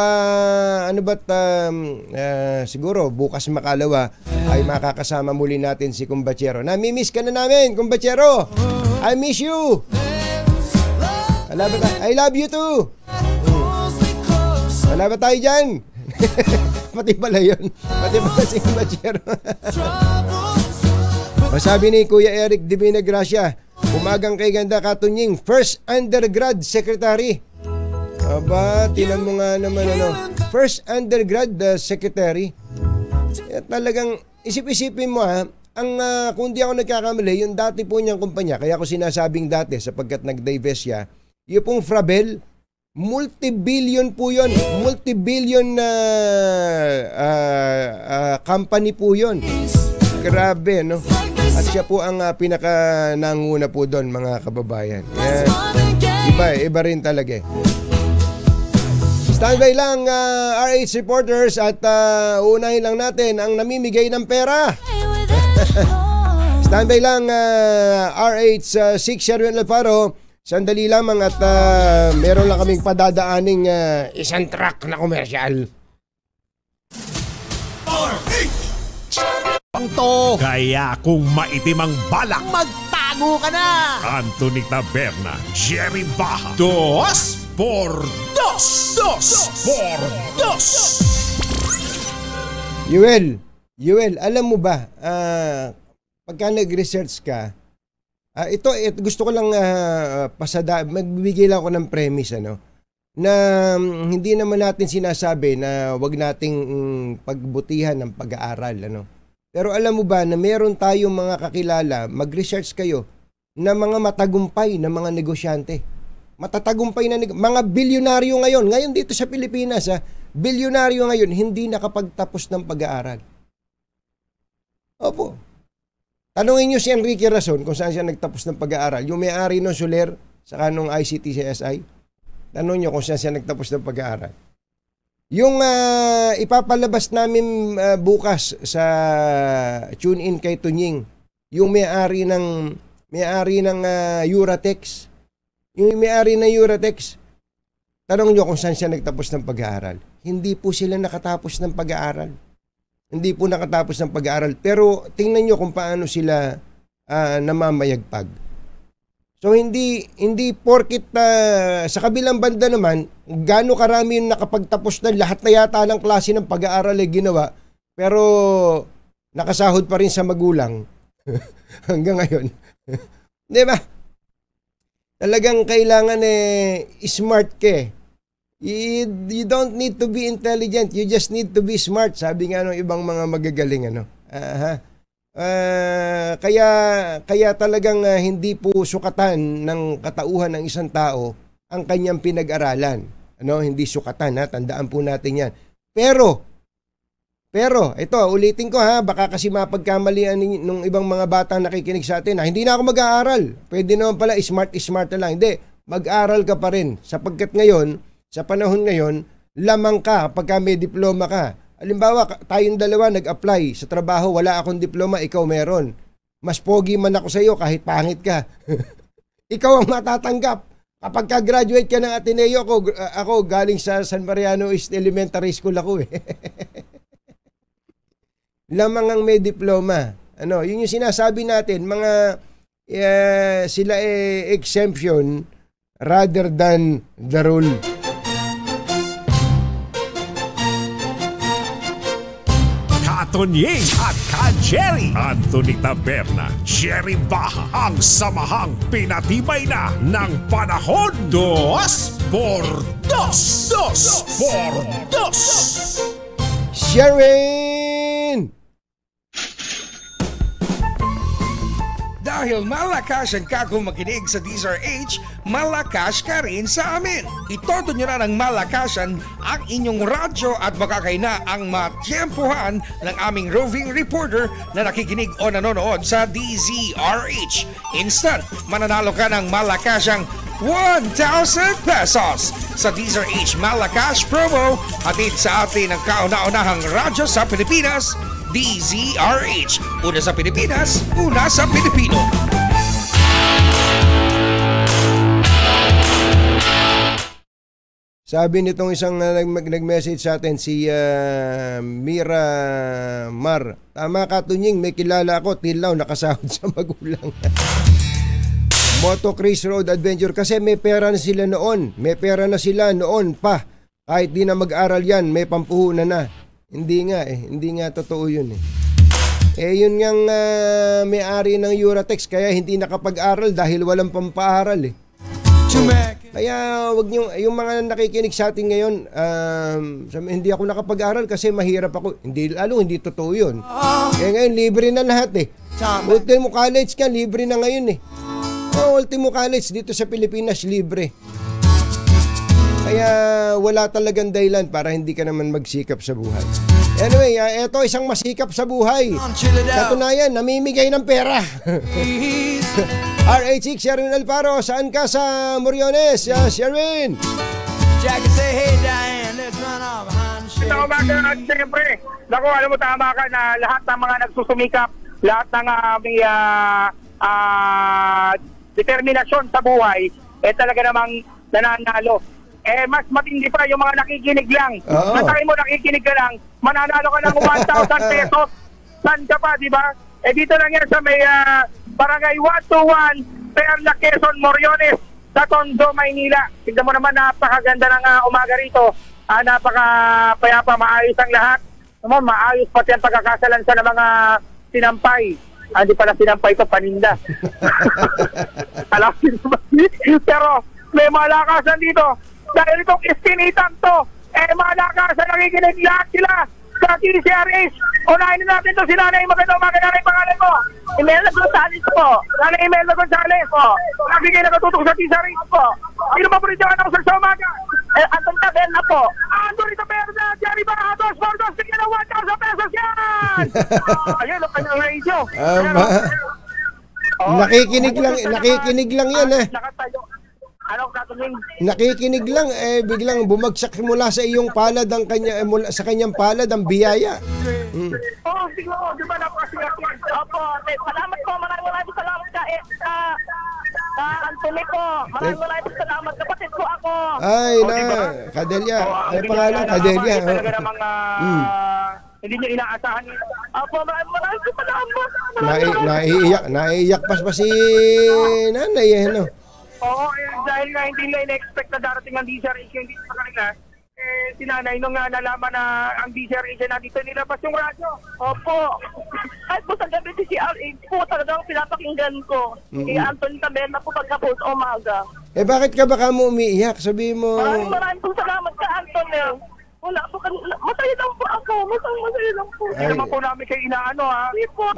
Speaker 2: siguro bukas makalawa ay makakasama muli natin si kumbatsero. Nami-miss ka na namin, kumbatsero. I miss you. I love you too. Wala ba tayo dyan? Pati pala yun. Pati pala si kumbatsero. Masabi ni Kuya Eric Divina Gracia, umagang kay ganda katunying, first undergrad secretary. Aba, tinan mo nga naman first undergrad secretary. Talagang isip-isipin mo kung di ako nagkakamali, yung dati po niyang kumpanya, kaya ako sinasabing dati sapagkat nag-divest siya, yung pong Frabel, multi-billion po yun. Multi-billion company po yun. Grabe, no? At siya po ang pinaka-nanguna po doon, mga kababayan. Iba rin talaga. Standby lang, RH reporters, at unahin lang natin ang namimigay ng pera. Standby lang, RH 6 Sherwin Alfaro. Sandali lamang at meron lang kaming padadaaning isang truck na komersyal.
Speaker 6: matapang to.
Speaker 1: Kaya kung maitim ang balak,
Speaker 6: Magtago ka na!
Speaker 1: Anthony Taberna, Jerry Baja, 2 por 2. 2 por 2.
Speaker 2: Yuel, alam mo ba, pagka nag-research ka, ito gusto ko lang magbibigay lang ako ng premise, na hindi naman natin sinasabi na wag nating pagbutihan ng pag-aaral, Pero alam mo ba na meron tayong mga kakilala, mag-research kayo, na mga matagumpay na mga negosyante. Matatagumpay na mga bilyonaryo ngayon dito sa Pilipinas, bilyonaryo ngayon, hindi nakapagtapos ng pag-aaral. Opo. Tanungin nyo si Enrique Razon kung saan siya nagtapos ng pag-aaral. Yung may-ari ng Soler, saka nung ICT-CSI, tanungin nyo kung saan siya nagtapos ng pag-aaral. Yung ipapalabas namin bukas sa tune-in kay Tunying, yung may-ari ng Uratex. Yung may-ari ng Uratex, tanong nyo kung saan siya nagtapos ng pag-aaral. Hindi po sila nakatapos ng pag-aaral. Hindi po nakatapos ng pag-aaral. Pero tingnan nyo kung paano sila namamayagpag. So hindi porkit sa kabilang banda naman, gaano karami yung nakapagtapos na lahat na yata ng klase ng pag-aaral ay ginawa, pero nakasahod pa rin sa magulang hanggang ngayon. Di ba? Talagang kailangan smart ka. You don't need to be intelligent, you just need to be smart, sabi nga ng ibang mga magagaling kaya talagang hindi po sukatan ng katauhan ng isang tao ang kanyang pinag-aralan. Hindi sukatan, tandaan po natin 'yan. Pero ito, ulitin ko baka kasi mapagkamalian ng ibang mga batang nakikinig sa atin hindi na ako mag-aaral. Pwede naman pala smart na lang. Hindi, mag-aral ka pa rin sapagkat ngayon, sa panahon ngayon, lamang ka pagka may diploma ka. Halimbawa, tayong dalawa nag-apply sa trabaho, wala akong diploma, ikaw meron. Mas pogi man ako sa iyo kahit pangit ka. Ikaw ang matatanggap. Kapag ka-graduate ka ng Ateneo, ako galing sa San Mariano East Elementary School ako Lamang ang may diploma. Yun yung sinasabi natin, mga sila exemption rather than the rule.
Speaker 1: Tonying at Ka-Jerry, Anthony Taberna, Jerry Baja, ang samahang pinatibay na ng panahon. 2 por 2. 2 por 2.
Speaker 2: Sherwin!
Speaker 7: Dahil malakas ang kakong makinig sa DZRH, malakas ka rin sa amin. Itoto nyo na ng malakasan ang inyong radyo at makakay na ang matyempohan ng aming roving reporter na nakikinig o nanonood sa DZRH. Instant, mananalo ka ng malakasang 1,000 pesos sa DZRH Malakas Promo, hatid sa atin ng kauna-unahang radyo sa Pilipinas, DZRH. Una sa Pilipinas, una sa Pilipino.
Speaker 2: Sabi nitong isang nag-message sa atin, si Mira Mar. Tama ka, Tunying, may kilala ako, tilaw, nakasahod sa magulang. Moto Chris Road Adventure, kasi may pera na sila noon. May pera na sila noon pa. Kahit di na mag-aral yan, may pampuhunan na. Hindi nga totoo yun yun ngang may-ari ng Uratex, kaya hindi nakapag-aral dahil walang pampaaral Kaya wag niyo, yung mga nakikinig sa atin ngayon, hindi ako nakapag-aral kasi mahirap ako. Hindi totoo yun. Kaya ngayon libre na lahat Ultimo college ka, libre na ngayon Ultimo college dito sa Pilipinas, libre. Kaya wala talagang dahilan para hindi ka naman magsikap sa buhay. Anyway, eto isang masikap sa buhay. Katunayan, namimigay ng pera. RH6, Sherwin Alfaro, saan ka sa Moriones? Sherwin!
Speaker 5: Jack say, hey Diane, let's run off behind the
Speaker 8: Ito umaga, siyempre. Naku, alam mo, tama ka na lahat ng mga nagsusumikap, lahat ng may determinasyon sa buhay, talaga namang nananalo. Mas matindi pa yung mga nakikinig lang. Nataki mo, nakikinig ka lang, mananalo ka ng 1,000 pesos. saan ka pa, di ba? Eh dito lang yan sa may Barangay 121, Perla, Quezon, Moriones, sa Tondo, Maynila. Tignan mo naman, napakaganda ng umaga rito. Napaka-payapa, maayos ang lahat. Naman, maayos pati ang pagkakasalansa ng mga sinampay. Hindi pala sinampay ito, paninda. Alam mo ba? Pero may malakasan dito. Dahil itong istinitang to, malakasan, nakikinig lahat sila sa TCRH. Unahin natin to si Nanay. Magandang umaga, Nanay, pangalan mo?
Speaker 4: Imelda Gonzales po.
Speaker 8: Nanay Imelda Gonzales. Lagi kayo nakatutok sa TCRH po. Sino ba po rin yung announcer sa umaga?
Speaker 4: Anton Taberna po.
Speaker 8: Anthony Taberna, Jerry Baratos, Bordos, tignan na 1,000 pesos yan! Ayun, ang kanyang radio.
Speaker 2: Nakikinig lang yan
Speaker 8: Nakatayo. Anong gagawin?
Speaker 2: Nakikinig lang, biglang bumagsak mula sa iyong palad ang sa kanyang palad ang biyaya.
Speaker 8: Oo, sige mo, di ba napakaswerte?
Speaker 4: Opo, salamat po. Maraming salamat ka, Anthony po. Maraming salamat. Kapatid ko ako.
Speaker 2: Ay, Cadelia. Ay, pangalan, Cadelia.
Speaker 8: Talaga namang hindi niyo inaasahan.
Speaker 4: Opo, maraming salamat.
Speaker 2: Naiiyak pa si Nanay, ano?
Speaker 8: Oo, dahil nga hindi nila in-expect na darating ang DCRH hindi sa kanila, si Nanay nung nalaman na ang DCRH na dito nilabas yung radyo.
Speaker 4: Opo. Kahit po sa gabi si CRH po talagang pinapakinggan ko. Si Anton Taberna po pagkapos umaga.
Speaker 2: Bakit ka baka mo umiiyak? Sabihin mo...
Speaker 4: Maraming po salamat ka, Anton. Wala po, masaya lang po ako. Masaya lang po.
Speaker 8: Hindi naman po namin kayo inaano, ha?
Speaker 4: Hindi po.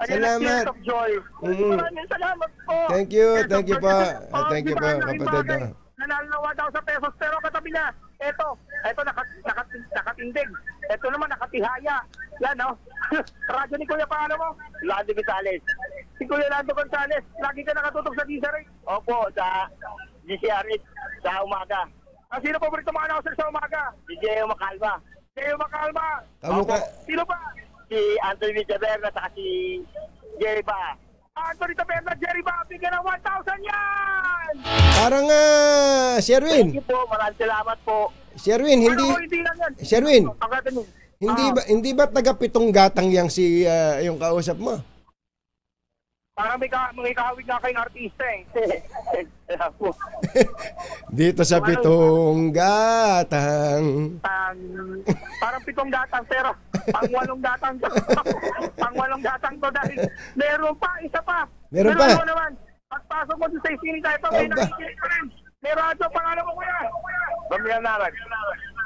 Speaker 2: Salamat.
Speaker 8: Of joy.
Speaker 4: Maraming salamat po.
Speaker 2: Thank you pa. Thank you pa, kapatid.
Speaker 8: Nanalo daw sa pesos, pero katabi na. Ito nakatindig. Ito naman nakatihaya. Yan, no? Radyo ni Kuya, paano mo?
Speaker 9: Lando Gonzales.
Speaker 8: Si Kuya Lando Gonzales, lagi ka nakatutok sa DCRH.
Speaker 9: Opo, sa DCRH sa umaga.
Speaker 8: Sino paborito mga announcer sa umaga?
Speaker 9: Si Jeo Macalma.
Speaker 8: Jeo Macalma.
Speaker 2: Opo.
Speaker 8: Sino ba?
Speaker 9: Si Anthony Taberna at si Jerry Ba.
Speaker 8: Anthony Taberna, Jerry Ba, bigyan ng 1,000 yan!
Speaker 2: Parang Sherwin.
Speaker 9: Thank you po, maraming salamat po.
Speaker 2: Sherwin, hindi
Speaker 8: lang yan.
Speaker 2: Sherwin.
Speaker 8: Pagkatan yun.
Speaker 2: Hindi ba taga Pitong Gatang yang si yung kausap mo?
Speaker 8: Parang may kahawig nga kayong artista eh.
Speaker 2: Dito sa Pitong Gatang.
Speaker 8: Parang 7 gatang pero pang-8 gatang to. Pang-8 gatang to dahil meron pa, isa pa.
Speaker 2: Meron pa?
Speaker 8: Mo naman. Pagpasok mo sa safety tayo pa, may nakikinig pa rin. May radyo, pangalan mo kuya.
Speaker 9: Romeo Narag.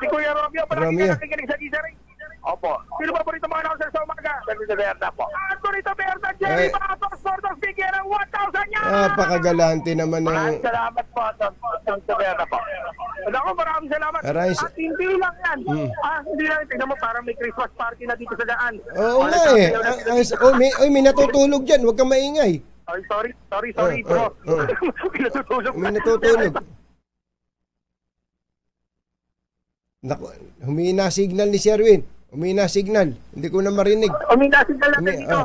Speaker 8: Si Kuya Romeo, palagi ka nakikinig sa DCRH.
Speaker 9: Opo.
Speaker 8: Sino ba po rito mga announcer sa umaga?
Speaker 9: Anthony Taberna po.
Speaker 8: Anthony Taberna, Jerry Baratos, Bordos, bigyan ng 1,000 yan!
Speaker 2: Napakagalante naman
Speaker 9: Maraming salamat po, Anthony Taberna po.
Speaker 8: Maraming salamat. At hindi lang yan. Hindi lang. Tignan mo, parang may Christmas party na dito sa daan.
Speaker 2: Oo nga eh. May natutulog dyan. Huwag kang maingay.
Speaker 8: Sorry, bro.
Speaker 2: May natutulog. Naku, humina signal ni Sherwin. Humina signal. Hindi ko na marinig.
Speaker 8: Humina signal natin dito.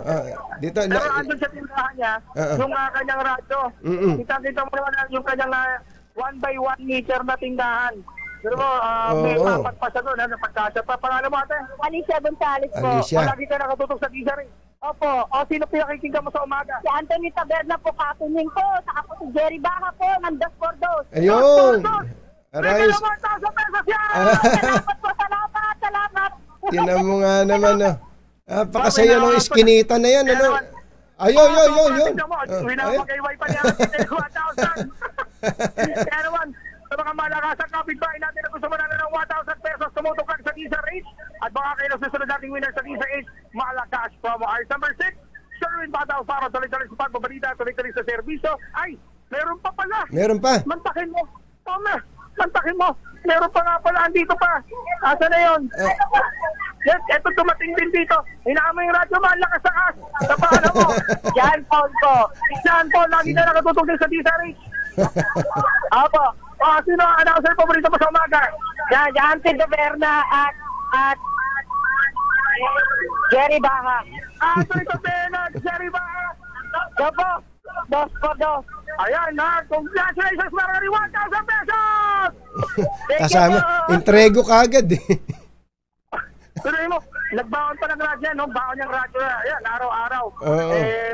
Speaker 2: Dito.
Speaker 8: Pero andun sa tindahan niya, yung kanyang radyo. Kita mo naman yung kanyang 1x1 meter na tindahan. Pero may papat pa siya doon. Napagkasya pa. Pangalan mo ate?
Speaker 4: Alicia Gonzales po.
Speaker 8: Palagi ka nakatutok sa DCRH.
Speaker 4: Opo.
Speaker 8: Sino pinakikinggan mo sa umaga?
Speaker 4: Si Anthony Taberna po, katuning ko. Saka po si Jerry Baha po, ng Dos por Dos.
Speaker 2: Ayun.
Speaker 8: Aray. Salamat po, salamat.
Speaker 2: Tinan mo nga naman, pakasaya ng iskinita na yan, ano? Ayun.
Speaker 8: Winamagay-way pa niya. 1,000. Kaya naman, sa mga malakasang kapitbahay natin na gusto manalo ng 1,000 pesos, tumutok sa DCRH. At baka kayo na susunod nating winner sa DCRH, Malakas promo hours number 6. Sherwin Bataw para tuloy-tuloy sa pagbabalita, tuloy-tuloy sa serbisyo. Ay, meron pa pala.
Speaker 2: Meron pa.
Speaker 8: Mantakin mo. Mantakin mo. Meron pa nga pala. Andito pa. Asa na yun? Yes, eto dumating din dito. Hinaan mo yung radyo, malakas sa as. Sa paano mo? Yan, Paul ko. Yan, Paul. Lagi na nakatutog din sa DCRH. Apo. Sino ang announcer paborito mo sa umaga?
Speaker 4: Yan, Anthony Taberna at Jerry Baha.
Speaker 8: Anthony Taberna, Jerry Baha.
Speaker 4: Opo. Dos por Dos.
Speaker 8: Ayan na, congratulations, marami 1,000 pesos!
Speaker 2: Kasama, entrego ka agad eh.
Speaker 8: Tuloy mo, nagbaon pa ng radyo, no? Baon niyang radyo, yan, araw-araw.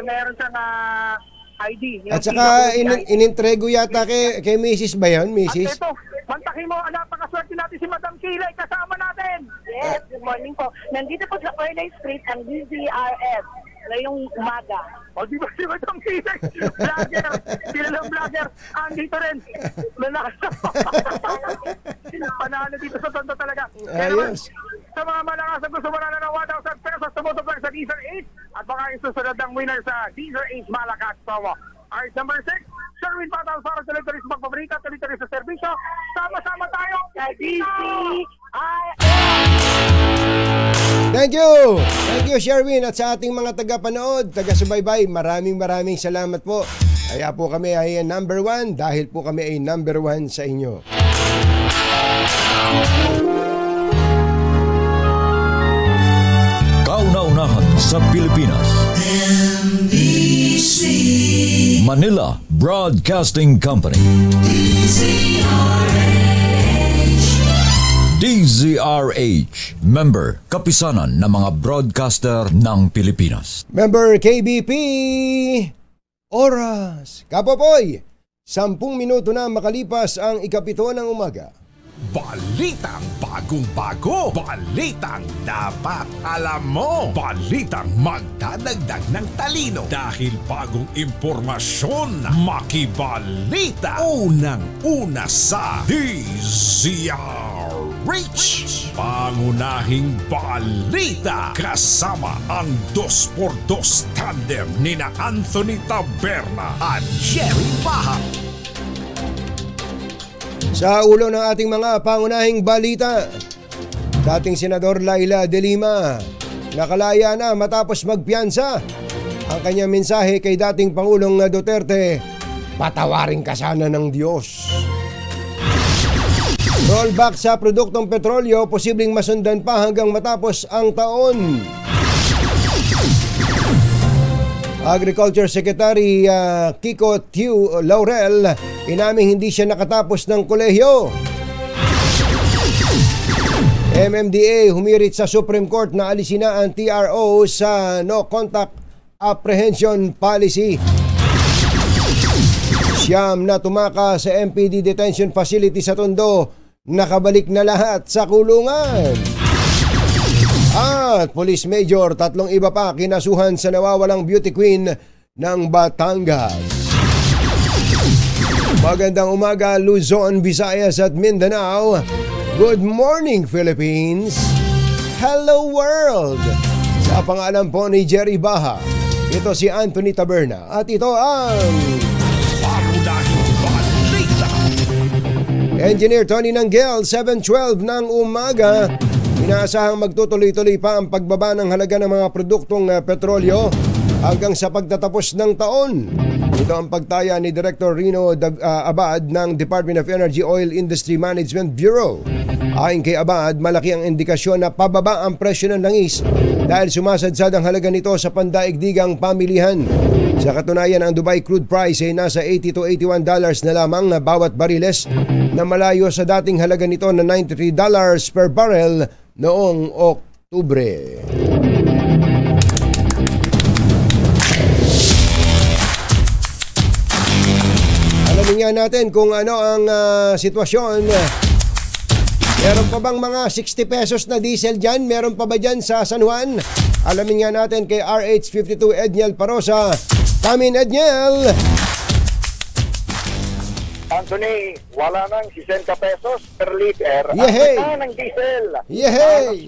Speaker 8: Meron siyang ID.
Speaker 2: At saka inintrego yata kay Mrs. ba yun, Mrs.?
Speaker 8: At ito, mantakin mo, napakaswerte natin si Madam Kilay, kasama natin.
Speaker 4: Yes, good morning po. Nandito po sa Orlay Street ang DZRF ngayong umaga.
Speaker 8: O di ba si Madam Kilay? Vlogger, kilalang vlogger, andito rin. Panalo dito sa Tondo talaga.
Speaker 2: Ayos.
Speaker 8: Sa mga malakas na gusto manalo ng 1,000 pesos, tumutupag sa Deezer 8 at baka isusunod ang winner sa Deezer 8 Malakas promo. Alright, number 6, Sherwin Patal para sa tuloy sa pagpabrika, tuloy sa serbisyo. Sama-sama tayo sa DZRF!
Speaker 2: Thank you! Thank you, Sherwin, at sa ating mga tagapanood, taga-subaybay, maraming salamat po. Kaya po kami ay number 1 dahil po kami ay number 1 sa inyo.
Speaker 10: Kauna-unahan sa Pilipinas. NBC Manila Broadcasting Company. DZRH, member kapisanan ng mga broadcaster ng Pilipinas.
Speaker 2: Member KBP, oras, Kapopoy, 10 minuto na makalipas ang 7 ng umaga.
Speaker 1: Balitang bagong-bago. Balitang dapat alam mo. Balitang magdadagdag ng talino. Dahil bagong impormasyon, makibalita. Unang-una sa DZRH. Pangunahing balita. Kasama ang 2x2 tandem nina Anthony Taberna at Jerry Baha.
Speaker 2: Sa ulo ng ating mga pangunahing balita, dating Senador Laila De Lima nakalaya na matapos magpiyansa. Ang kanyang mensahe kay dating Pangulong Duterte, patawarin ka sana ng Diyos. Rollback sa produktong petrolyo, posibleng masundan pa hanggang matapos ang taon. Agriculture Secretary Kiko Tiu Laurel inaming hindi siya nakatapos ng kolehiyo. MMDA humirit sa Supreme Court na alisin na ang TRO sa No Contact Apprehension Policy. Siyam na tumaka sa MPD Detention Facility sa Tondo, nakabalik na lahat sa kulungan. At Police Major, 3 iba pa kinasuhan sa nawawalang beauty queen ng Batangas. Magandang umaga Luzon, Visayas at Mindanao. Good morning Philippines. Hello world. Sa pangalan po ni Jerry Baha, ito si Anthony Taberna at ito ang
Speaker 1: Pangunahing balita.
Speaker 2: Engineer Tony Nanggel, 7:12 ng umaga. Inaasahang magtutuloy-tuloy pa ang pagbaba ng halaga ng mga produktong petrolyo hanggang sa pagtatapos ng taon. Ito ang pagtaya ni Director Rino Abad ng Department of Energy Oil Industry Management Bureau. Ayon kay Abad, malaki ang indikasyon na pababa ang presyo ng langis dahil sumasadsad ang halaga nito sa pandaigdigang pamilihan. Sa katunayan, ang Dubai crude price ay nasa $80 to $81 na lamang na bawat bariles, na malayo sa dating halaga nito na $93 per barrel noong Oktubre. Alamin nga natin kung ano ang sitwasyon. Meron pa bang mga 60 pesos na diesel dyan? Meron pa ba dyan sa San Juan? Alamin nga natin kay RH52 Edniel Parosa. Come in, Edniel!
Speaker 9: Anthony, wala nang 60 pesos per liter.
Speaker 2: Yehey!
Speaker 9: Ang ng diesel.
Speaker 2: Yehey!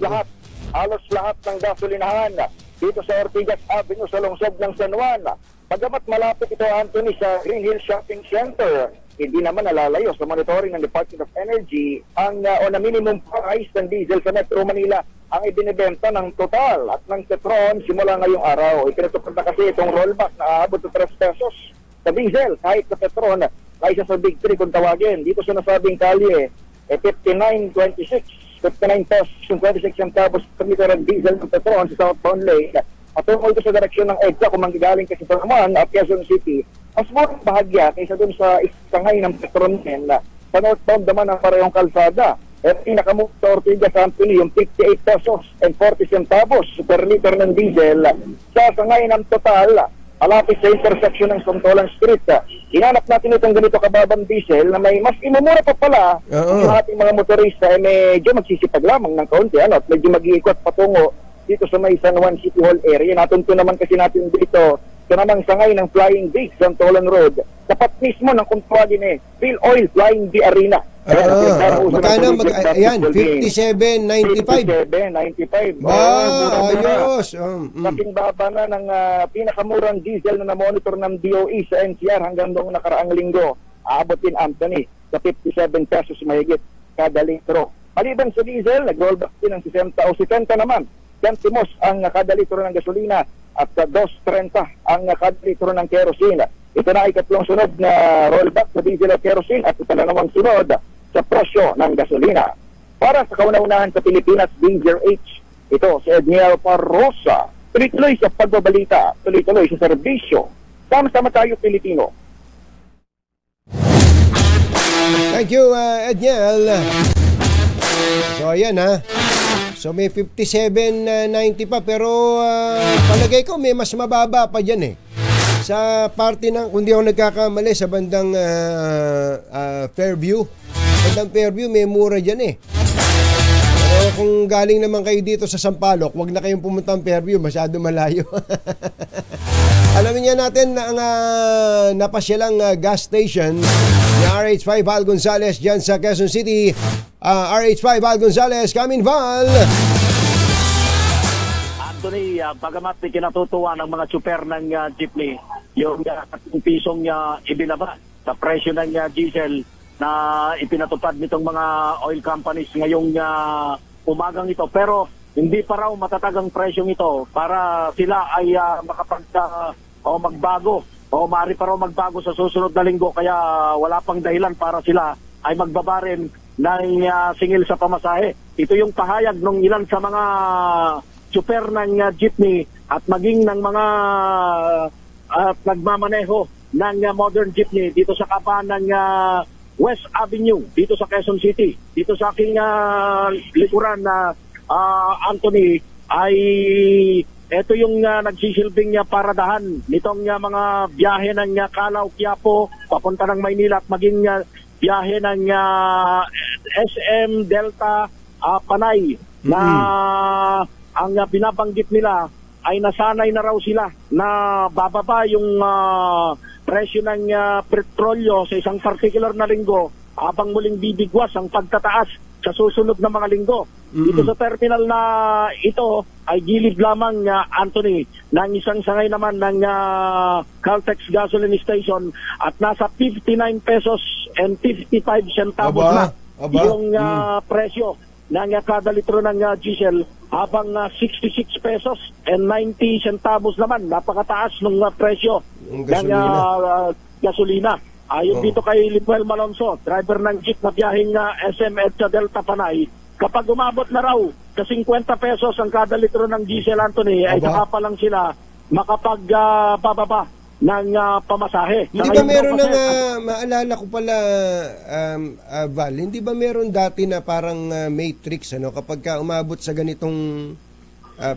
Speaker 9: Halos lahat ng gasolinahan dito sa Ortigas Avenue sa lungsod ng San Juan. Bagamat malapit ito, Anthony, sa Green Hill Shopping Center, hindi naman nalalayo sa monitoring ng Department of Energy ang on a minimum price ng diesel sa Metro Manila ang ibinibenta ng Total at ng Petron simula ngayong araw. Ikinatupad na kasi itong rollback na aabot sa 3 pesos sa diesel kahit sa Petron ay isa sa Big 3 kung tawagin. Dito sa nasabing kalye, 59.26, 59 pesos yung 26 centavos per liter ng diesel ng Petron sa Southbound Lake. Patungo ito sa direksyon ng EDSA kung manggagaling kasi ito naman at Quezon City. Mas murang bahagya kaysa dun sa isangay ng Petron din. Sa northbound naman ang parehong kalsada. Pinakamura sa Ortigas Anthony yung 58 pesos and 40 centavos per liter ng diesel. Sa ngayon ang total, malapit sa intersection ng Santolan Street. Hinanap natin itong ganito kababang diesel na may mas imumura pa pala yung ating mga motorista ay medyo magsisipag lamang ng kaunti at medyo mag-iikot patungo dito sa may San Juan City Hall area. Natunto naman kasi natin dito sa namang sangay ng Flying V, Santolan Road. Tapat mismo ng kung tawagin Phil Oil Flying V Arena.
Speaker 2: Magkano? Ayan, 57.95.
Speaker 9: 57.95.
Speaker 2: Ayos.
Speaker 9: Laking baba na ng pinakamurang diesel na na-monitor ng DOE sa NCR hanggang noong nakaraang linggo. Aabot din, Anthony, sa 57 pesos mahigit kada litro. Maliban sa diesel, nag-rollback din ng 60 o 70 naman. Centimos ang kada litro ng gasolina at 2.30 ang kada litro ng kerosene. Ito na ay katlong sunod na rollback sa diesel at kerosene at ito na namang sunod sa presyo ng gasolina. Para sa kauna-unahan sa Pilipinas, Danger H. Ito si Edniel Parrosa. Tuloy-tuloy sa pagbabalita, tuloy-tuloy sa serbisyo. Sama-sama tayo, Pilipino.
Speaker 2: Thank you, Edniel. So, ayan So, may 57.90 pa pero palagay ko may mas mababa pa dyan sa parte ng, kung di ako nagkakamali, sa bandang Fairview. Bandang Fairview, may mura dyan Pero kung galing naman kayo dito sa Sampaloc, wag na kayong pumunta ng Fairview, masyado malayo. Alamin niya natin na ang napasyalang gas station ni RH5 Val Gonzales dyan sa Quezon City. RH5 Val Gonzales, come in, Val!
Speaker 11: Anthony, bagamat kinatutuwa ng mga super ng jeepney, yung 3 pisong ibinaba sa presyo ng diesel na ipinatupad nitong mga oil companies ngayong umagang ito. Pero hindi pa raw matatagang presyong ito para sila ay magbago o maaari pa raw magbago sa susunod na linggo, kaya wala pang dahilan para sila ay magbaba rin ng singil sa pamasahe. Ito yung pahayag ng ilan sa mga super ng jeepney at maging ng mga nagmamaneho ng modern jeepney dito sa kapan ng West Avenue, dito sa Quezon City. Dito sa aking likuran na Anthony, ay ito yung nagsisilbing paradahan nitong mga biyahe ng Calao, Quiapo, papunta ng Maynila at maging biyahe ng SM Delta Panay na ang binabanggit nila ay nasanay na raw sila na bababa yung presyo ng petrolyo sa isang particular na linggo habang muling bibigwas ang pagtataas sa susunod na mga linggo. Dito sa terminal na ito ay gilid lamang, Anthony, ng isang sangay naman ng Caltex gasoline station at nasa 59 pesos and 55 centavos na yung presyo ng kada litro ng diesel, habang 66 pesos and 90 centavos naman, napakataas ng presyo ng gasolina. Ayon dito kay Limuel Malonzo, driver ng jeep na biyaheng SM EDSA Delta Panay, kapag umabot na raw sa 50 pesos ang kada litro ng diesel, Anthony, ay saka pa lang sila makapagbababa ng pamasahe.
Speaker 2: Hindi ba meron ng, maalala ko pala, Val, hindi ba meron dati na parang matrix, kapag ka umabot sa ganitong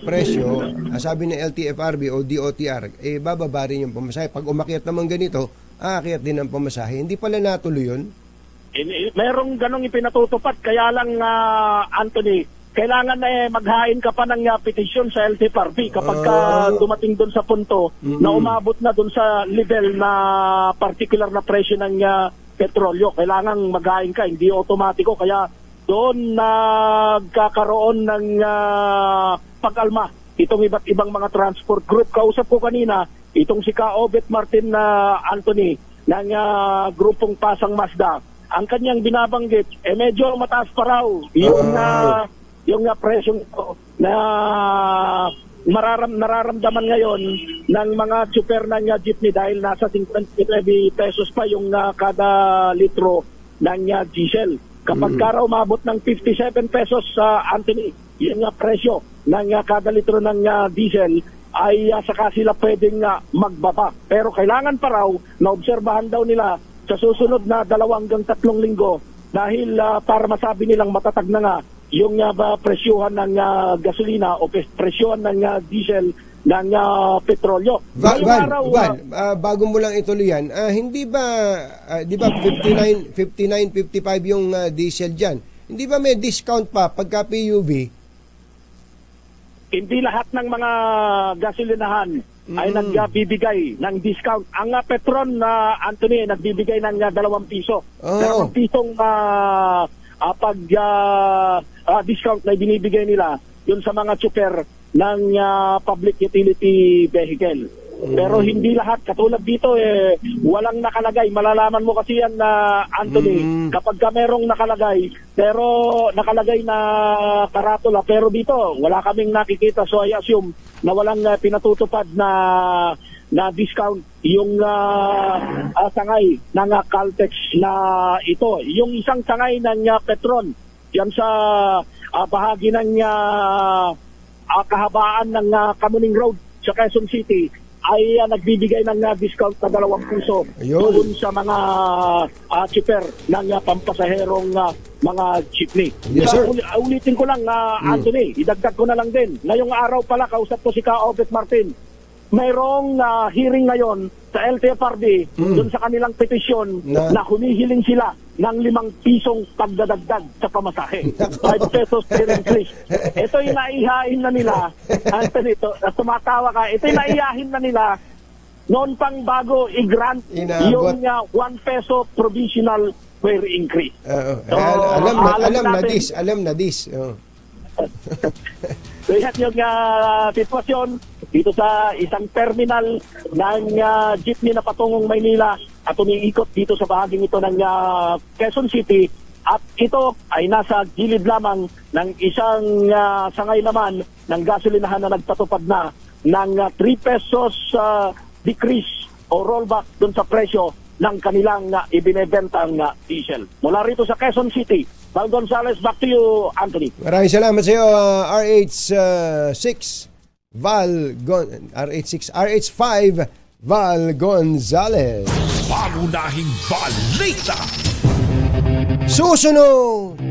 Speaker 2: presyo, sabi ng LTFRB o DOTR, bababa rin yung pamasahe. Pag umakyat naman ganito, aakyat din ang pamasahe. Hindi pala natuloy yun?
Speaker 11: Merong ganong ipinatutupad, kaya lang, Anthony, kailangan maghain ka pa ng petisyon sa LTFRB kapag dumating doon sa punto na umabot na doon sa level na particular na presyo ng petrolyo. Kailangan maghain ka, hindi otomatiko. Kaya doon nagkakaroon ng pag-alma itong iba't ibang mga transport group. Kausap ko kanina itong si Kaobet Martin na Anthony ng grupong Pasang Mazda. Ang kanyang binabanggit, medyo mataas pa raw yung presyo na nararamdaman ngayon ng mga super ng jeepney dahil nasa 50 pesos pa yung kada litro ng diesel. Kapag raw umabot ng 57 pesos sa Anthony, yung presyo ng kada litro ng diesel, ay saka sila pwedeng magbaba. Pero kailangan pa raw na obserbahan daw nila sa susunod na 2 hanggang 3 linggo dahil para masabi nilang matatag na nga yung presyuhan ng gasolina o presyuhan ng diesel ng petrolyo.
Speaker 2: Van, bago mo lang ituloy yan, hindi ba, di ba 59.55 yung diesel dyan? Hindi ba may discount pa pagka PUV?
Speaker 11: Hindi lahat ng mga gasolinahan ay nagbibigay ng discount. Ang Petron na Anthony nagbibigay ng 2 piso. 2 pisong discount na binibigay nila yun sa mga tsuper ng public utility vehicle. Pero hindi lahat. Katulad dito, walang nakalagay. Malalaman mo kasi yan na, Anthony, kapag ka merong nakalagay, pero nakalagay na karatula, pero dito, wala kaming nakikita. So I assume na walang pinatutupad na discount yung sangay ng Caltex na ito. Yung isang sangay ng Petron, yan sa bahagi ng kahabaan ng Kamuning Road sa Quezon City, ay nagbibigay ng discount na 2 piso doon sa mga chipper ng pampasaherong mga jeepney.
Speaker 2: Yes, sir.
Speaker 11: Ulitin ko lang, Anthony, idagdag ko na lang din. Ngayong araw pala, kausap ko si Ka-Obet Martin. Mayroong hearing ngayon sa LTFRB doon sa kanilang petisyon na humihiling sila ng 5 pisong pagdadagdag sa pamasahe. 5 pesos per increase. Ito yung naihain na nila. Anthony, tumatawa ka. Ito yung naihain na nila noon pang bago i-grant yung 1 peso provisional per increase. So,
Speaker 2: alam na this.
Speaker 11: So yan yung sitwasyon dito sa isang terminal ng jeepney na patungong Maynila at umiikot dito sa bahaging ito ng Quezon City, at ito ay nasa gilid lamang ng isang sangay naman ng gasolinahan na nagpatupad na ng 3 pesos decrease o rollback dun sa presyo ng kanilang ibinebentang diesel. Mula rito sa Quezon City, Val Gonzales, back to you, Anthony.
Speaker 2: Maraming salamat sa iyo, RH5 Val Gonzales.
Speaker 1: Pangunahing balita.
Speaker 2: Susunod.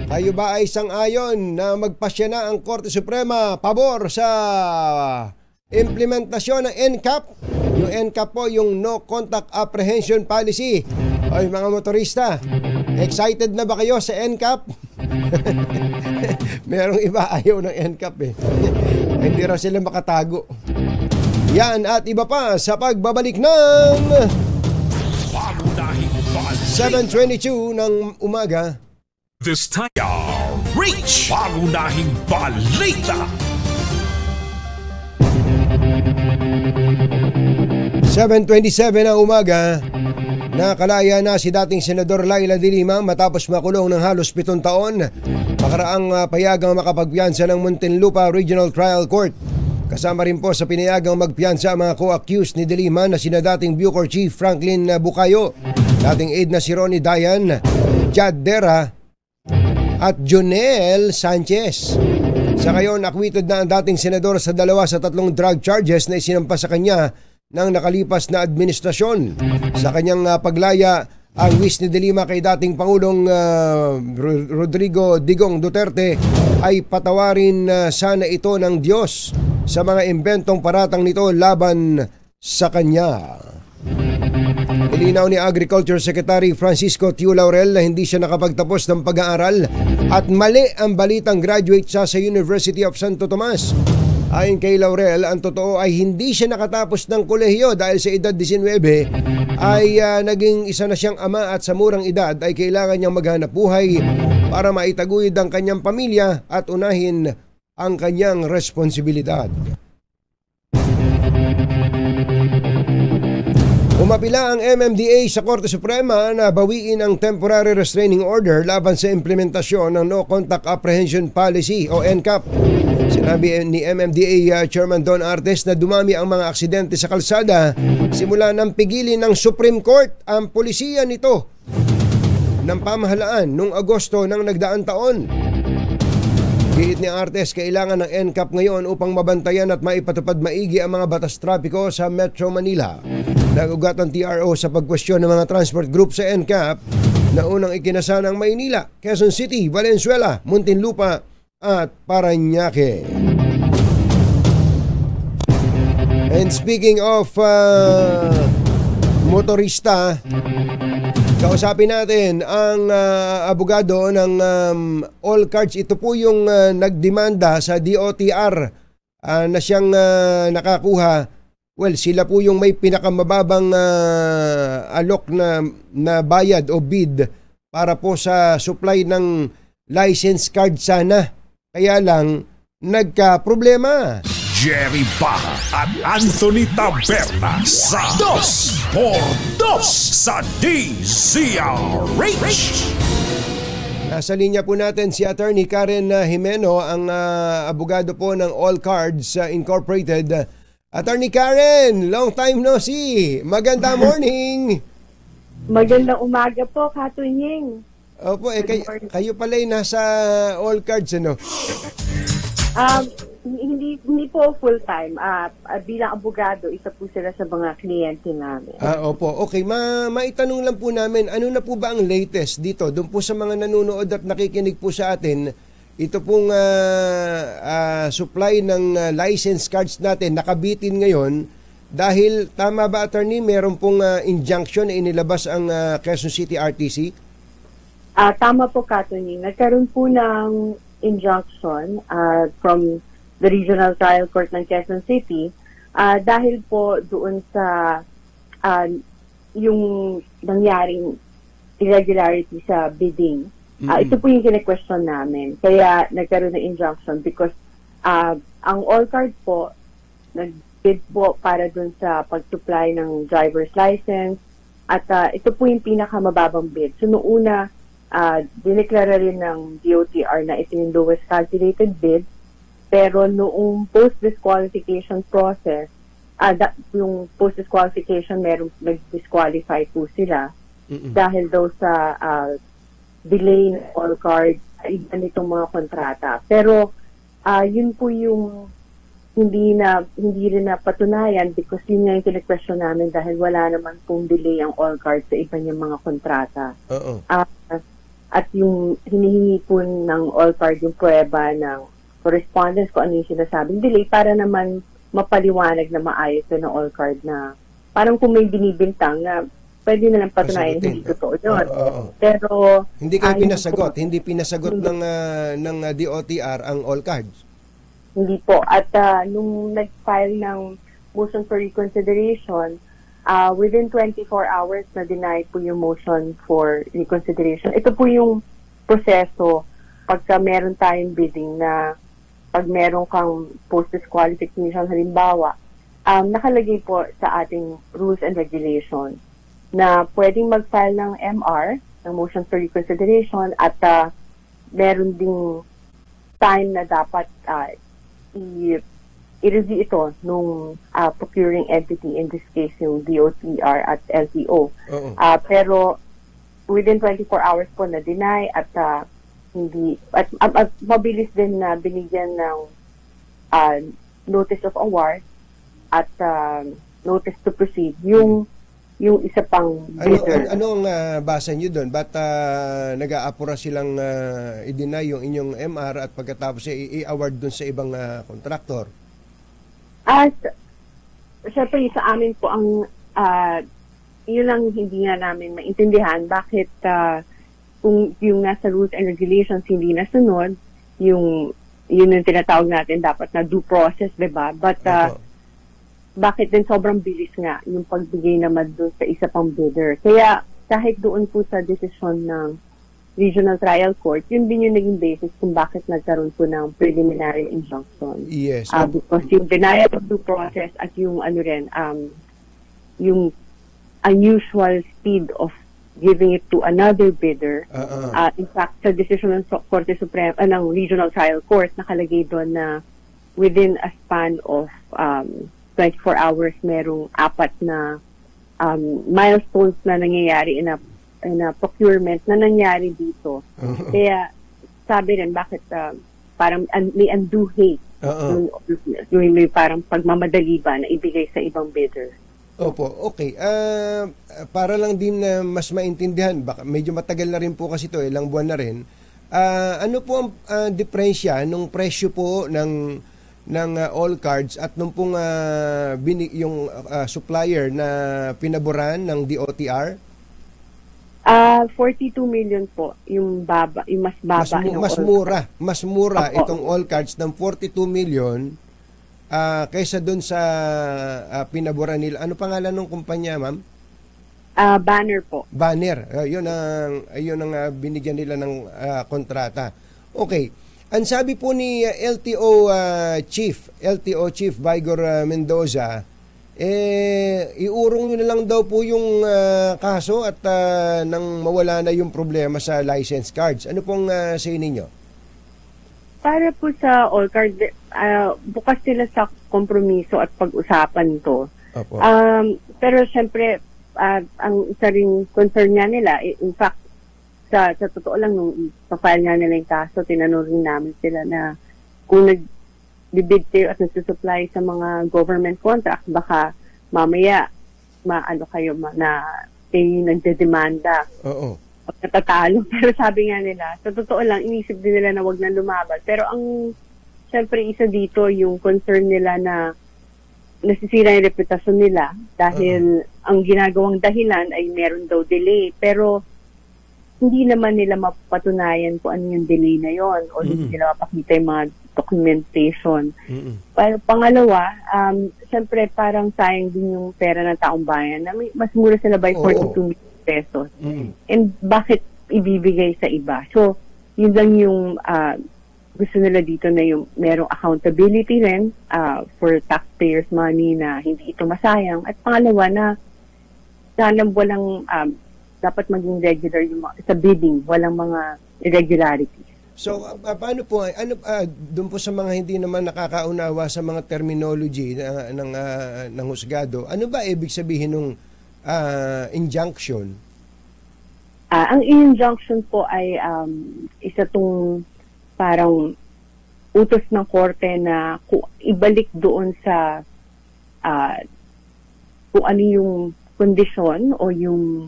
Speaker 2: Kayo ba ay sang-ayon na magpasya na ang Korte Suprema pabor sa implementasyon ng NCAP? Yung NCAP po, yung No Contact Apprehension Policy. Oy, mga motorista, excited na ba kayo sa NCAP? Merong iba ayaw ng NCAP hindi raw sila makatago. Yan at iba pa sa pagbabalik ng 7:22 ng umaga.
Speaker 1: This time, reach pangunahing balita.
Speaker 2: 7:27 ng umaga. Nakalaya na si dating Senador Laila de Lima matapos makulong ng halos 7 taon. Makaraang payagang makapagpiyansa ng Muntinlupa Regional Trial Court. Kasama rin po sa pinayagang magpiyansa ang mga co-accused ni de Lima na sina dating Bucor Chief Franklin Bucayo, dating aide na si Ronnie Dayan, Jad Dera at Jonel Sanchez. Sa ngayon, acquitted na ang dating senador sa 2 sa 3 drug charges na isinampa sa kanya ng nakalipas na administrasyon. Sa kanyang paglaya, ang wish ni de Lima kay dating Pangulong Rodrigo Digong Duterte ay patawarin sana ito ng Diyos sa mga imbentong paratang nito laban sa kanya. Nilinaw ni Agriculture Secretary Francisco Tiu Laurel na hindi siya nakapagtapos ng pag-aaral at mali ang balitang graduate siya sa University of Santo Tomas. Ayon kay Laurel, ang totoo ay hindi siya nakatapos ng kolehiyo dahil sa edad 19 ay naging isa na siyang ama at sa murang edad ay kailangan niyang maghanap buhay para maitaguyod ang kanyang pamilya at unahin ang kanyang responsibilidad. Umapila ang MMDA sa Korte Suprema na bawiin ang temporary restraining order laban sa implementasyon ng No Contact Apprehension Policy o NCAP. Sinabi ni MMDA Chairman Don Artes na dumami ang mga aksidente sa kalsada simula nang pigilin ng Supreme Court ang polisiya nito ng pamahalaan noong Agosto ng nagdaang taon. Giit ni Artes, kailangan ng NCAP ngayon upang mabantayan at maipatupad maigi ang mga batas trapiko sa Metro Manila. Nagugat ang TRO sa pagkwestiyon ng mga transport group sa NCAP na unang ikinasa ng Maynila, Quezon City, Valenzuela, Muntinlupa at Parañaque. And speaking of motorista, kausapin natin ang abogado ng All Cards. Ito po yung nagdemanda sa DOTR na siyang nakakuha. Well, sila po yung may pinakamababang alok na bayad o bid para po sa supply ng license card sana. Kaya lang, nagka-problema.
Speaker 1: Jerry Baha at Anthony Taberna sa 2x2 sa DZRH.
Speaker 2: Nasa linya po natin si Attorney Karen Jimeno, ang abogado po ng All Cards Incorporated. Attorney Karen, long time no see. Maganda morning.
Speaker 4: Magandang umaga po, Katunying.
Speaker 2: Opo, kayo pala nasa All Cards, ano?
Speaker 4: Hindi po full-time. Bilang abogado, isa po sila sa mga kliyente namin.
Speaker 2: Opo. Okay, maitanong lang po namin, ano na po ba ang latest dito? Doon po sa mga nanonood at nakikinig po sa atin, ito pong supply ng license cards natin nakabitin ngayon dahil, tama ba, attorney, meron pong injunction na inilabas ang Quezon City RTC?
Speaker 4: Tama po, Katunying. Nagkaroon po ng injunction from the Regional Trial Court ng Quezon City dahil po doon sa yung nangyaring irregularity sa bidding. Ito po yung kine-question namin. Kaya nagkaroon ng injunction because ang All Card po nag-bid po para doon sa pag-supply ng driver's license at ito po yung pinakamababang bid. So noong una, dineklara rin ng DOTR na ito yung lowest calculated bid. Pero noong post-disqualification process, yung post-disqualification, merong nag-disqualify po sila dahil daw sa delay ng All Card sa iba nitong mga kontrata. Pero yun po yung hindi rin na patunayan because yun nga yung kine-question namin dahil wala naman pong delay ang All Card sa iba niyang mga kontrata. At yung hinihingi po ng All Card yung prueba ng correspondence ko ano yung sinasabing delay para naman mapaliwanag na maayos na All Card na parang kung may binibintang na pwede na lang patunayan hindi totoo yun. Pero
Speaker 2: hindi kayo pinasagot, hindi pinasagot ng DOTR ang All Cards.
Speaker 4: Hindi po. At nung nag-file ng motion for reconsideration, within 24 hours na deny po yung motion for reconsideration. Ito po yung proseso pagka meron tayong bidding na pag meron kang post-disqualification halimbawa, nakalagay po sa ating rules and regulations na pwedeng mag-file ng MR, ng motion for reconsideration, at meron ding time na dapat i-review ito nung procuring entity, in this case yung DOTR at LTO. Pero within 24 hours po na deny at hindi at mabilis din na binigyan ng notice of award at notice to proceed yung isa pang bidder.
Speaker 2: Ano ang basa niyo doon? Ba't nag-aapura silang i-deny yung inyong MR at pagkatapos i-award doon sa ibang contractor?
Speaker 4: At syempre sa amin po ang yun lang hindi nga namin maintindihan bakit kung yung nasa rules and regulations hindi nasunod, yun yung tinatawag natin dapat na due process, diba? But bakit din sobrang bilis nga yung pagbigay naman doon sa isa pang bidder. Kaya kahit doon po sa desisyon ng Regional Trial Court, yun din yung naging basis kung bakit nagkaroon po ng preliminary injunction.
Speaker 2: Yes.
Speaker 4: Because yung denial of due process at yung ano rin, yung unusual speed of giving it to another bidder. In fact, sa decision ng Korte Suprema, ng Regional Trial Court, nakalagay doon na within a span of 24 hours, merong 4 na milestones na nangyayari in a procurement na nangyari dito. Kaya sabi rin, bakit
Speaker 12: parang may undue hate. May parang pagmamadali ba na ibigay sa ibang bidder.
Speaker 2: Opo, okay. Para lang din na mas maintindihan, baka medyo matagal na rin po kasi ito, ilang buwan na rin. Ano po ang diferensya nung presyo po ng all cards at nung pong yung supplier na pinaboran ng DOTR?
Speaker 12: 42 million po yung mas baba.
Speaker 2: Mas mura itong all cards ng 42 million kaysa doon sa pinaboran nila. Ano pangalan ng kumpanya, ma'am?
Speaker 12: Banner po.
Speaker 2: Banner. Yun ang binigyan nila ng kontrata. Okay. Ang sabi po ni LTO Chief Vigor Mendoza, iurong nyo na lang daw po yung kaso at nang mawala na yung problema sa license cards. Ano pong say ninyo?
Speaker 12: Para po sa all card, bukas sila sa kompromiso at pag-usapan to. Pero syempre, ang isa rin concern niya nila, in fact, sa totoo lang, nung pa-file nga nila yung kaso, tinanong rin namin sila na kung bibid kayo at nagsusupply sa mga government contracts, baka mamaya kayo na kayo nagdedemanda. Pag natatalo. Pero sabi nga nila, sa totoo lang, inisip din nila na wag na lumaban. Pero ang, syempre, isa dito yung concern nila na nasisira yung reputasyon nila dahil ang ginagawang dahilan ay meron daw delay. Pero hindi naman nila mapatunayan kung ano yung delay na yon o hindi nila mapakita yung mga documentation. Pero pangalawa, syempre parang sayang din yung pera ng taong bayan na mas mura sila by 42 million pesos. And bakit ibibigay sa iba? So, yun lang yung gusto nila dito na yung merong accountability rin for taxpayers' money na hindi ito masayang. At pangalawa na sana walang dapat maging regular yung sa bidding, walang mga irregularities.
Speaker 2: So, paano po, doon po sa mga hindi naman nakakaunawa sa mga terminology ng husgado, ano ba ibig sabihin ng injunction?
Speaker 12: Ang injunction po ay isa tong parang utos ng korte na ibalik doon sa kung ano yung kondisyon o yung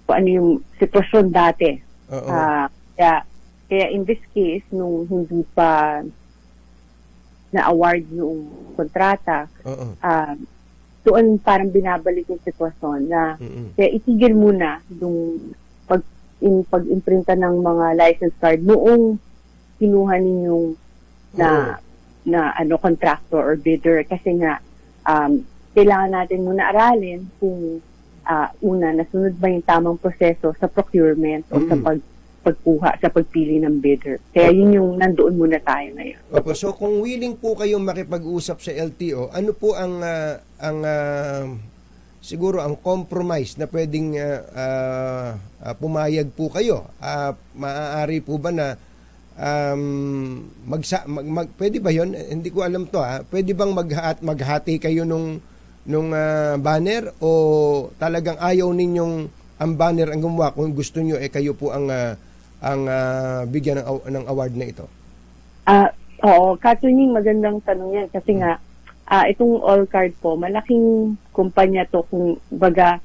Speaker 12: kung ano yung sitwasyon dati. Kaya in this case, nung hindi pa na-award yung kontrata, doon parang binabalik yung sitwasyon na kaya itigil muna yung pag-imprinta ng mga license card noong kinuha ninyong na contractor or bidder kasi nga kailangan natin muna aralin kung una, nasunod ba yung tamang proseso sa procurement o sa pagkuha, sa pagpili ng bidder. Kaya yun yung nandoon muna tayo ngayon.
Speaker 2: So kung willing po kayong makipag-usap sa LTO, ano po ang siguro ang compromise na pwedeng pumayag po kayo? Maaari po ba na pwede ba yun? Hindi ko alam to. Pwede bang maghati kayo nung banner o talagang ayaw ninyong ang banner ang gumawa kung gusto nyo kayo po ang bigyan ng award na ito?
Speaker 12: Oo, Katunying, magandang tanong yan kasi nga itong all card po, malaking kumpanya to kung baga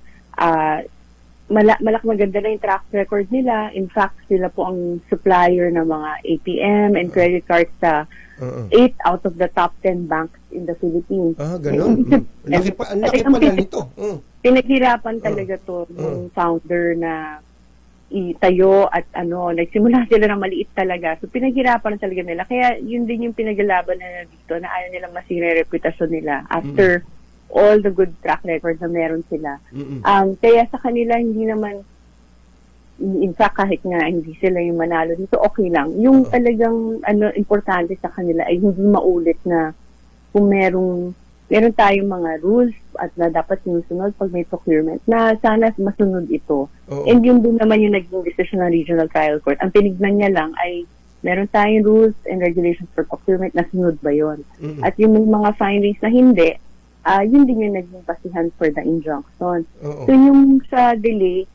Speaker 12: maganda na yung track record nila. In fact, sila po ang supplier ng mga ATM and credit cards sa 8 out of the top 10 banks in the Philippines.
Speaker 2: Ganun. Laki pala nito.
Speaker 12: Pinaghirapan talaga to ng founder na itayo at nagsimula sila ng maliit talaga. So pinaghirapan talaga nila. Kaya yun din yung pinaglalaban na dito na ayaw nilang masira yung reputasyon nila after all the good track records na meron sila. Kaya sa kanila hindi naman, in fact kahit nga hindi sila yung manalo dito, okay lang. Yung talagang importante sa kanila ay hindi maulit na kung meron tayong mga rules at na dapat sinusunod pag may procurement na sana masunod ito. And yun din naman yung naging decision ng Regional Trial Court. Ang tinignan niya lang ay meron tayong rules and regulations for procurement na sunod ba yun? At yung mga findings na hindi, yun din yung naging basihan for the injunction. So yung sa delay,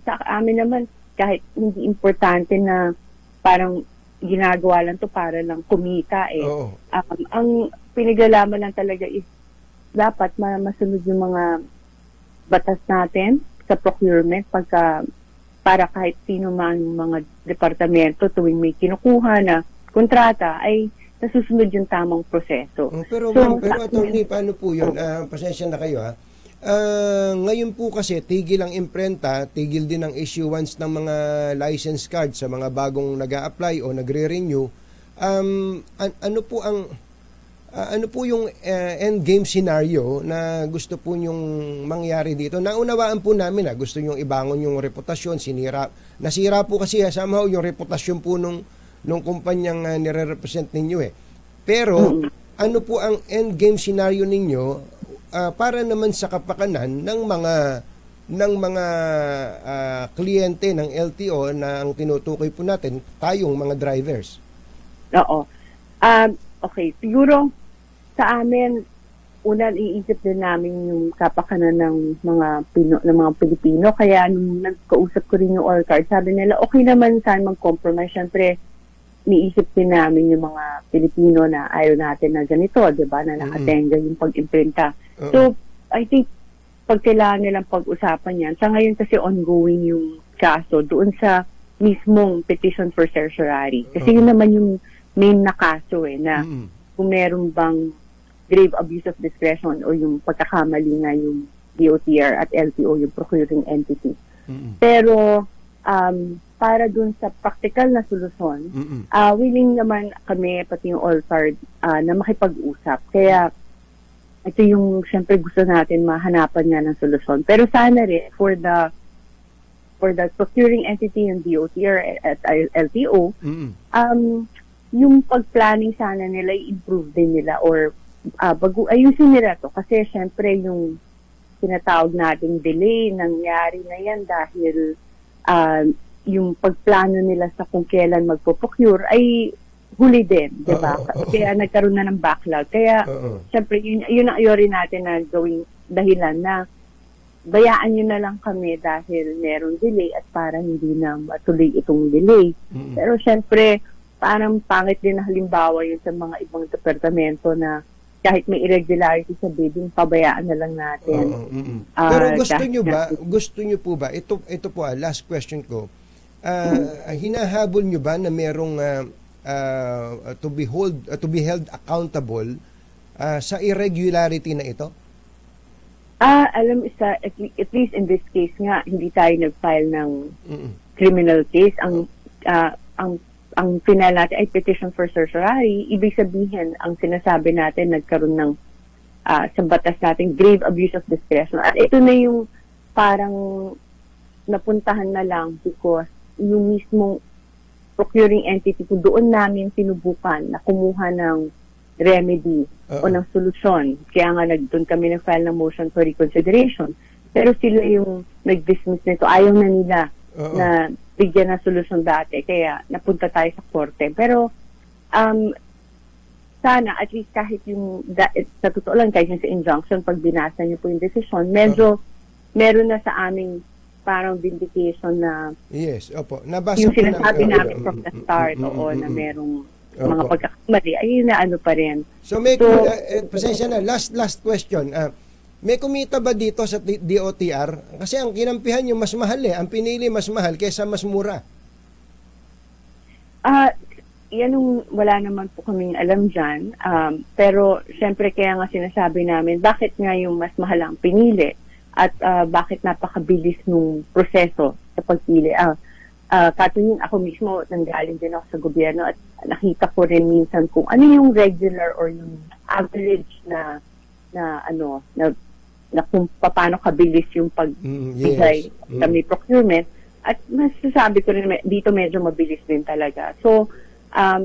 Speaker 12: sa amin naman, kahit hindi importante na parang ginagawa lang to para lang kumita eh.
Speaker 2: Oo.
Speaker 12: Ang pinaglalaman lang talaga is dapat masunod yung mga batas natin sa procurement para kahit sino man mga departamento tuwing may kinukuha na kontrata ay nasusunod yung tamang proseso.
Speaker 2: Pero attorney, paano po yun? Pasensya na kayo ha. Ngayon po kasi tigil ang imprenta, tigil din ang issuance ng mga license card sa mga bagong nag-a-apply o nagre-renew. Ano po yung end game scenario na gusto po nyong mangyari dito? Naunawaan po namin gusto nyong ibangon yung reputasyon, nasira po kasi somehow yung reputasyon po nung kumpanyang nire-represent ninyo eh. Pero ano po ang end game scenario ninyo para naman sa kapakanan ng mga kliyente ng LTO na ang tinutukoy po natin, tayong mga drivers?
Speaker 12: Oo. Okay, siguro sa amin, una iisip din namin yung kapakanan ng mga Pilipino. Kaya nung nagkausap ko rin yung all card, sabi nila, okay naman saan mag-compromise. Siyempre, niisip din namin yung mga Pilipino na ayaw natin na ganito, di ba? Na nakatenga yung pag-imprenta. So, I think, pag kailangan nilang pag-usapan yan, sa ngayon kasi ongoing yung kaso doon sa mismong petition for certiorari. Kasi yun naman yung main na kaso na kung meron bang grave abuse of discretion o yung pagkakamali na yung DOTR at LTO, yung procuring entity. Pero, para dun sa practical na solusyon, willing naman kami, pati yung all card, na makipag-usap. Kaya, ito yung siyempre gusto natin mahanapan nga ng solusyon. Pero sana rin, for the procuring entity, yung DOTR at LTO, yung pag-planning sana nila, i-improve din nila or ayusin nila to. Kasi siyempre yung tinatawag nating delay, nangyari na yan dahil yung pagplano nila sa kung kailan magpo-procure ay huli din, di ba? Kaya nagkaroon na ng backlog. Kaya, syempre, yun ang ayori natin na gawing dahilan na bayaan nyo na lang kami dahil meron delay at para hindi na matuloy itong delay. Pero syempre, parang pangit din na halimbawa yun sa mga ibang departamento na kahit may irregularity sa bidding, pabayaan na lang natin.
Speaker 2: Pero gusto nyo po ba, ito po last question ko, hinahabol nyo ba na merong to be held accountable sa irregularity na ito?
Speaker 12: Alam at least in this case nga hindi tayo nag-file ng criminal case. Ang final natin ay petition for certiorari. Ibig sabihin ang sinasabi natin nagkaroon ng sa batas natin grave abuse of discretion. At ito na yung parang napuntahan na lang because yung mismong procuring entity ko doon namin sinubukan na kumuha ng remedy o ng solusyon. Kaya nga doon kami nag-file ng motion for reconsideration. Pero sila yung nag-dismiss nito. Ayaw na nila na bigyan ng solusyon dati. Kaya napunta tayo sa korte. Pero sana at least kahit yung sa totoo lang kahit yung sa injunction pag binasa niyo po yung decision, medyo meron na sa aming parang vindication na
Speaker 2: yes, opo. Nabasa
Speaker 12: yung sinasabi namin from the start na merong mga pagkakamali ay na ano pa rin.
Speaker 2: So pasensya na, last question. May kumita ba dito sa DOTR? Kasi ang kinampihan yung mas mahal ang pinili mas mahal kaysa mas mura.
Speaker 12: Yan wala naman po kaming alam dyan. Pero syempre kaya nga sinasabi namin bakit nga yung mas mahal ang pinili at bakit napakabilis nung proseso sa pagpili. Katunying ako mismo, nanggaling din ako sa gobyerno at nakita ko rin minsan kung ano yung regular or yung average na kung paano kabilis yung pagbigay sa may procurement. At masasabi ko rin dito medyo mabilis din talaga. So,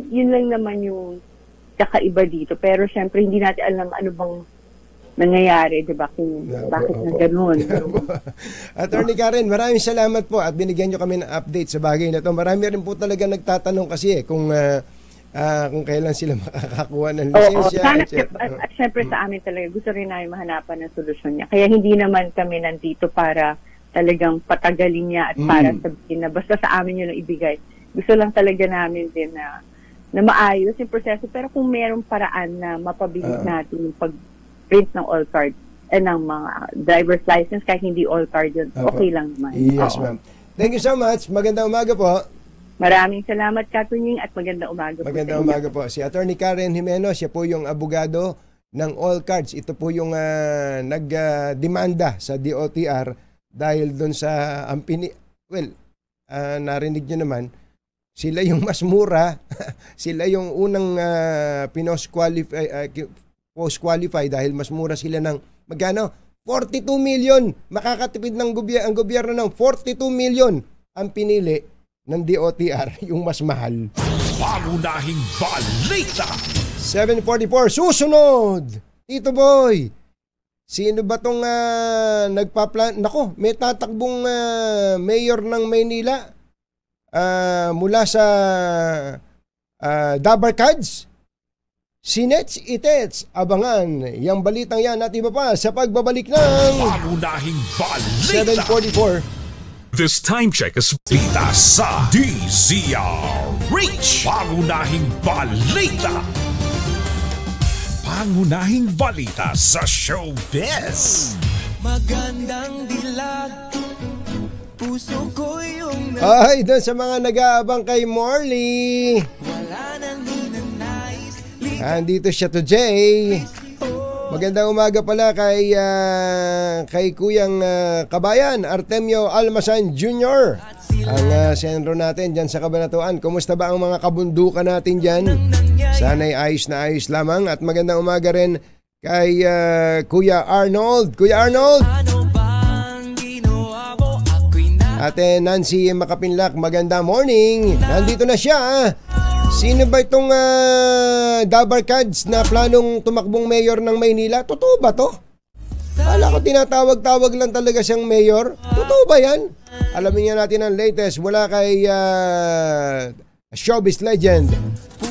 Speaker 12: yun lang naman yung kakaiba dito. Pero syempre hindi natin alam ano bang nangyayari, di ba? Bakit na gano'n?
Speaker 2: Attorney Karen, maraming salamat po at binigyan nyo kami ng update sa bagay na ito. Marami rin po talaga nagtatanong kasi kung kailan sila makakakuha ng lisensya.
Speaker 12: At syempre sa amin talaga, gusto rin namin mahanapan ng solusyon niya. Kaya hindi naman kami nandito para talagang patagalin niya at para sabihin na basta sa amin yun ang ibigay. Gusto lang talaga namin din na maayos yung proseso. Pero kung merong paraan na mapabilis natin yung pag-print ng all card ng mga driver's license, kahit hindi all card yun, okay lang naman.
Speaker 2: Yes, ma'am. Thank you so much. Magandang umaga po.
Speaker 12: Maraming salamat, Katunying, at magandang umaga po.
Speaker 2: Magandang umaga po. Si Attorney Karen Jimeno, siya po yung abogado ng all cards. Ito po yung nagdemanda sa DOTR dahil doon sa narinig nyo naman, sila yung mas mura, sila yung unang post-qualify dahil mas mura sila ng magkano? 42 million. Makakatipid ng ang gobyerno ng 42 million. Ang pinili ng DOTR, yung mas mahal.
Speaker 1: Pangunahing balita.
Speaker 2: 7:44, susunod. Tito Boy, sino ba tong nagpa-plan? Nako, may tatakbong mayor ng Maynila mula sa Dabarkads. Sinets Itets, abangan yung balitang yan at iba pa sa pagbabalik ng
Speaker 1: Pangunahing balita.
Speaker 2: 7:44.
Speaker 1: This time check is balita sa DZRH. Pangunahing balita. Pangunahing balita sa showbiz.
Speaker 6: Magandang dilag, puso ko yung
Speaker 2: Ay, doon sa mga nag-aabang kay Morley.
Speaker 6: wala nang hinanais.
Speaker 2: Andito siya today. Magandang umaga pala kay Kuyang Kabayan, Artemio Almasan Jr. Ang senro natin dyan sa Kabanatuan. Kumusta ba ang mga kabundukan natin dyan? Sana'y ayos na ayos lamang. At magandang umaga rin kay Kuya Arnold. Kuya Arnold! Ate Nancy Makapinlak, magandang morning. Nandito na siya. Sino ba itong Dabarkads na planong tumakbong mayor ng Maynila? Totoo ba to? Kala ko tinatawag-tawag lang talaga siyang mayor. Totoo ba yan? Alamin nga natin ang latest mula kay showbiz legend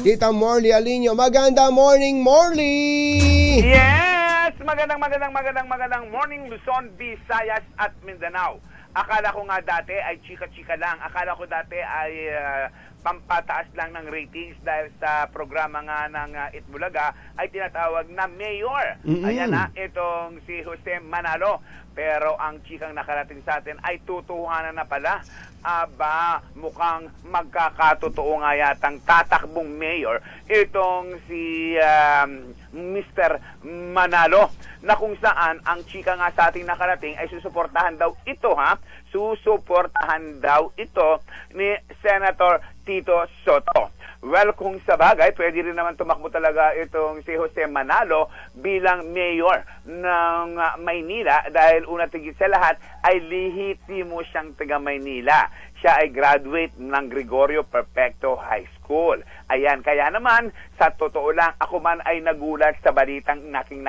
Speaker 2: Tita Morley Alinio. Magandang morning, Morley!
Speaker 8: Yes! Magandang morning, Luzon, Visayas at Mindanao. Akala ko nga dati ay chika-chika lang. Akala ko dati ay pampataas lang ng ratings dahil sa programa nga ng Itbulaga ay tinatawag na mayor. Ayan na, itong si Jose Manalo. Pero ang chikang nakarating sa atin ay tutuhanan na pala. Aba, mukhang magkakatotoo nga yatang tatakbong mayor itong si Mr. Manalo, na kung saan ang chika nga sa ating nakarating ay susuportahan daw ito, susuportahan daw ito ni Senator Tito Soto. Well, kung sa bagay, pwede rin naman tumakbo talaga itong si Jose Manalo bilang mayor ng Maynila dahil una tigit sa lahat ay lihitimo siyang taga Maynila. Siya ay graduate ng Gregorio Perfecto High School. Ayan, kaya naman, sa totoo lang, ako man ay nagulat sa balitang naking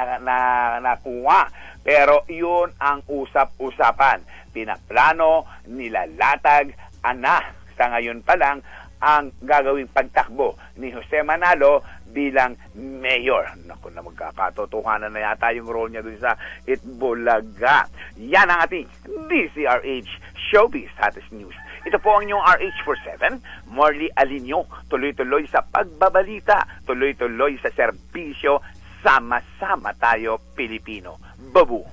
Speaker 8: nakuha. Pero yun ang usap-usapan. Pinaplano, nilalatag, sa ngayon pa lang, ang gagawing pagtakbo ni Jose Manalo bilang mayor. Naku, na magkakatotohanan na yata yung role niya dun sa Itbulaga. Yan ang ating DZRH Showbiz Status News. Ito po ang inyong RH47, Morley Alinio. Tuloy-tuloy sa pagbabalita, tuloy-tuloy sa serbisyo, sama-sama tayo Pilipino. Babu!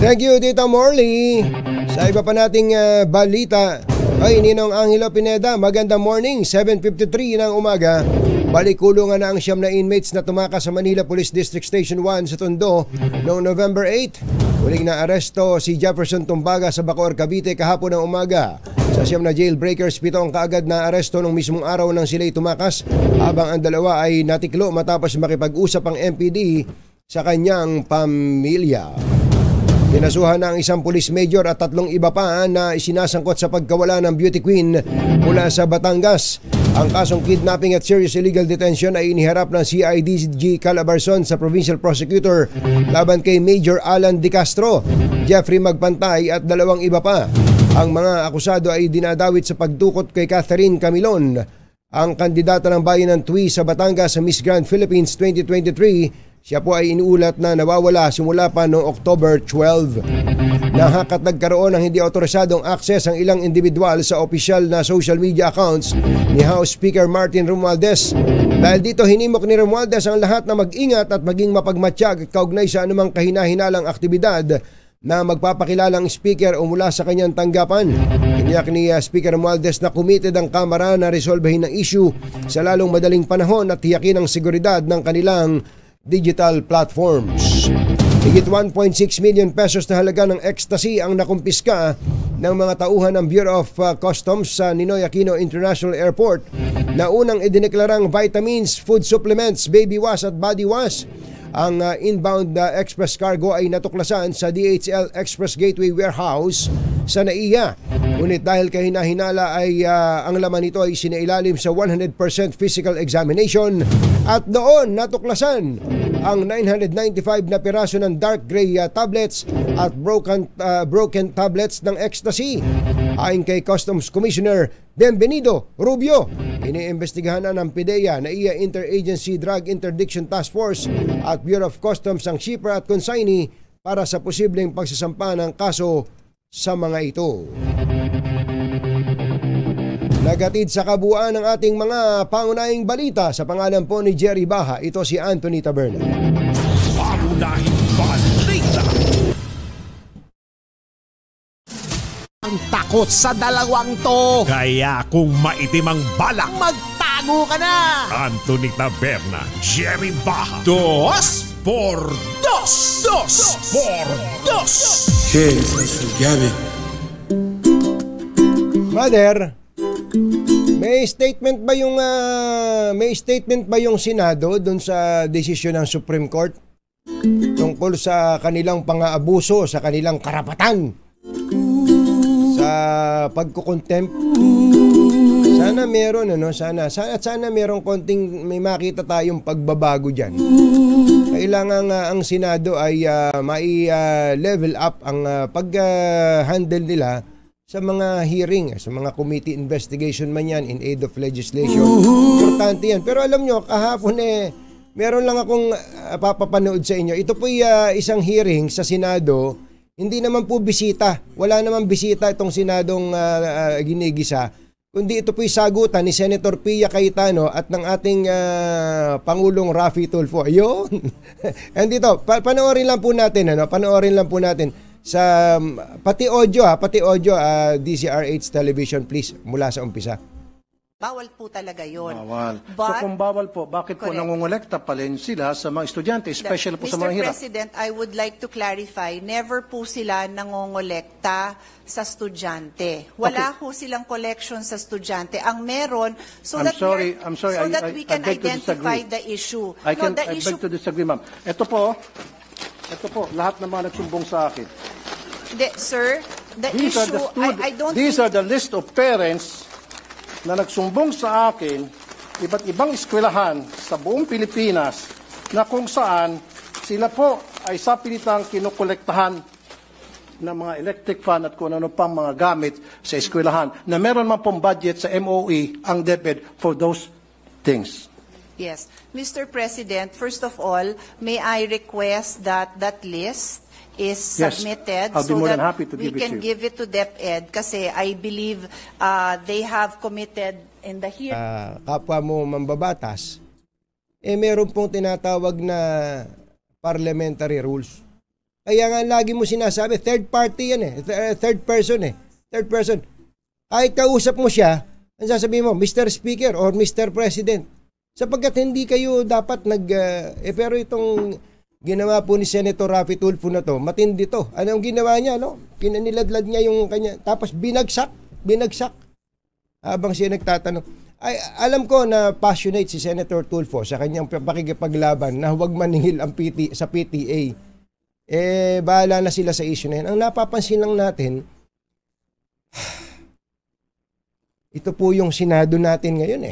Speaker 2: Thank you, Tita Morley. Sa iba pa nating balita, ay Ninong Angelo Pineda, magandang morning, 7:53 ng umaga. Balikulungan na ang 9 na inmates na tumakas sa Manila Police District Station 1 sa Tondo noong November 8. Huling na aresto si Jefferson Tumbaga sa Bacoor, Cavite kahapon ng umaga. Sa 9 na jailbreakers, 7 ang kaagad na aresto nung mismong araw ng sila'y tumakas, habang ang dalawa ay natiklo matapos makipag-usap ang MPD sa kanyang pamilya. Pinasuhan na ang isang police major at 3 iba pa na isinasangkot sa pagkawala ng beauty queen mula sa Batangas. Ang kasong kidnapping at serious illegal detention ay iniharap ng CIDG Calabarzon sa provincial prosecutor laban kay Major Alan De Castro, Jeffrey Magpantay at 2 iba pa. Ang mga akusado ay dinadawit sa pagtukot kay Catherine Camilon, ang kandidata ng bayan ng Tui sa Batangas sa Miss Grand Philippines 2023. Siya po ay inuulat na nawawala simula pa noong October 12. Nahakat nagkaroon ng hindi otorisadong access ang ilang individual sa opisyal na social media accounts ni House Speaker Martin Romualdez. Dahil dito hinimok ni Romualdez ang lahat na mag-ingat at maging mapagmatsyag kaugnay sa anumang kahina-hinalang aktibidad na magpapakilalang speaker o mula sa kanyang tanggapan. Tiniyak ni Speaker Romualdez na committed ang Kamara na resolbahin ang issue sa lalong madaling panahon at tiyakin ang seguridad ng kanilang digital platforms. Higit 1.6 million pesos na halaga ng ecstasy ang nakumpiska ng mga tauhan ng Bureau of Customs sa Ninoy Aquino International Airport na unang idineklarang vitamins, food supplements, baby wash at body wash. Ang inbound express cargo ay natuklasan sa DHL Express Gateway Warehouse sa NAIA. Ngunit dahil kahina-hinala ay ang laman nito ay sinailalim sa 100% physical examination at doon natuklasan ang 995 na piraso ng dark gray tablets at broken tablets ng ecstasy. Ayon kay Customs Commissioner Bienvenido Rubio, iniimbestigahan na ng PIDEA, NAIA Interagency Drug Interdiction Task Force at Bureau of Customs ang shipper at consignee para sa posibleng pagsasampa ng kaso sa mga ito. Nagatid sa kabuuan ng ating mga pangunahing balita sa pangalan po ni Jerry Baha. Ito si Anthony Taberna.
Speaker 1: Pangunahing balita.
Speaker 13: Ang takot sa dalawang to.
Speaker 1: Kaya kung maitim ang balak,
Speaker 13: magtago ka na.
Speaker 1: Anthony Taberna, Jerry Baha. 2 por 2. 2 por 2.
Speaker 14: Okay, Gabby.
Speaker 2: Brother, may statement ba yung Senado doon sa desisyon ng Supreme Court tungkol sa kanilang pang-aabuso sa kanilang karapatan sa pagko-contempt? Sana meron sana merong konting may makita tayong pagbabago diyan. Kailangan ang Senado ay mai-level up ang pag-handle nila sa mga hearing, sa mga committee investigation man yan in aid of legislation. Importante yan. Pero alam nyo, kahapon meron lang akong papapanood sa inyo. Ito po isang hearing sa Senado. Hindi naman po bisita. Wala naman bisita itong Senadong ginigisa. Kundi ito po'y sagutan ni Senator Pia Cayetano at ng ating Pangulong Raffy Tulfo. Ayun. And dito, panoorin lang po natin, sa pati audio DCRH television please mula sa umpisa.
Speaker 15: Bawal po talaga yun.
Speaker 14: Bawal. So kung bawal po, bakit po nangungulekta pa rin sila sa mga estudyante, especially po sa mga hirap?
Speaker 15: Mr. President, I would like to clarify, never po sila nangungulekta sa estudyante. Wala po silang collection sa estudyante. Ang meron, so that we can identify the issue.
Speaker 14: I beg to disagree, ma'am. Ito po, lahat ng mga nagsumbong sa akin.
Speaker 15: Sir,
Speaker 14: these are the list of parents na nagsumbong sa akin, iba't ibang eskwelahan sa buong Pilipinas na kung saan sila po ay sapilitang kinukolektahan ng mga electric fan at kung ano pang mga gamit sa eskwelahan na meron man pong budget sa MOE ang DepEd for those things.
Speaker 15: Yes. Mr. President, first of all, may I request that that list is submitted so that we can give it to DepEd kasi I believe they have committed in the hearing.
Speaker 2: Kapwa mo mambabatas, meron pong tinatawag na parliamentary rules. Kaya nga lagi mo sinasabi, third party yan third person. Third person. Kahit kausap mo siya, ang sasabihin mo, Mr. Speaker or Mr. President. Sapagkat hindi kayo dapat pero itong ginawa po ni Senator Raffy Tulfo na to, matindi to. Anong ginawa niya, no? Pinaniladlad niya yung kanya, tapos binagsak. Habang siya nagtatanong. Ay, alam ko na passionate si Senator Tulfo sa kanyang pakikipaglaban na huwag maningil ang sa PTA. Bahala na sila sa issue na yan. Ang napapansin lang natin, ito po yung Senado natin ngayon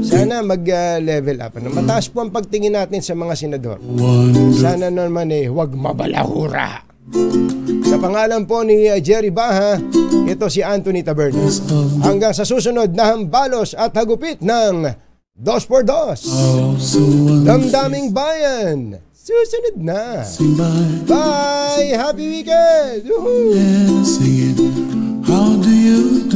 Speaker 2: Sana mag-level up. Mataas po ang pagtingin natin sa mga senador. Sana naman huwag mabalahura. Sa pangalan po ni Jerry Baha, ito si Anthony Taberna. Hanggang sa susunod na hambalos at hagupit ng 2x2. Damdaming bayan. susunod na. Bye! Happy weekend! Woohoo!
Speaker 6: How do you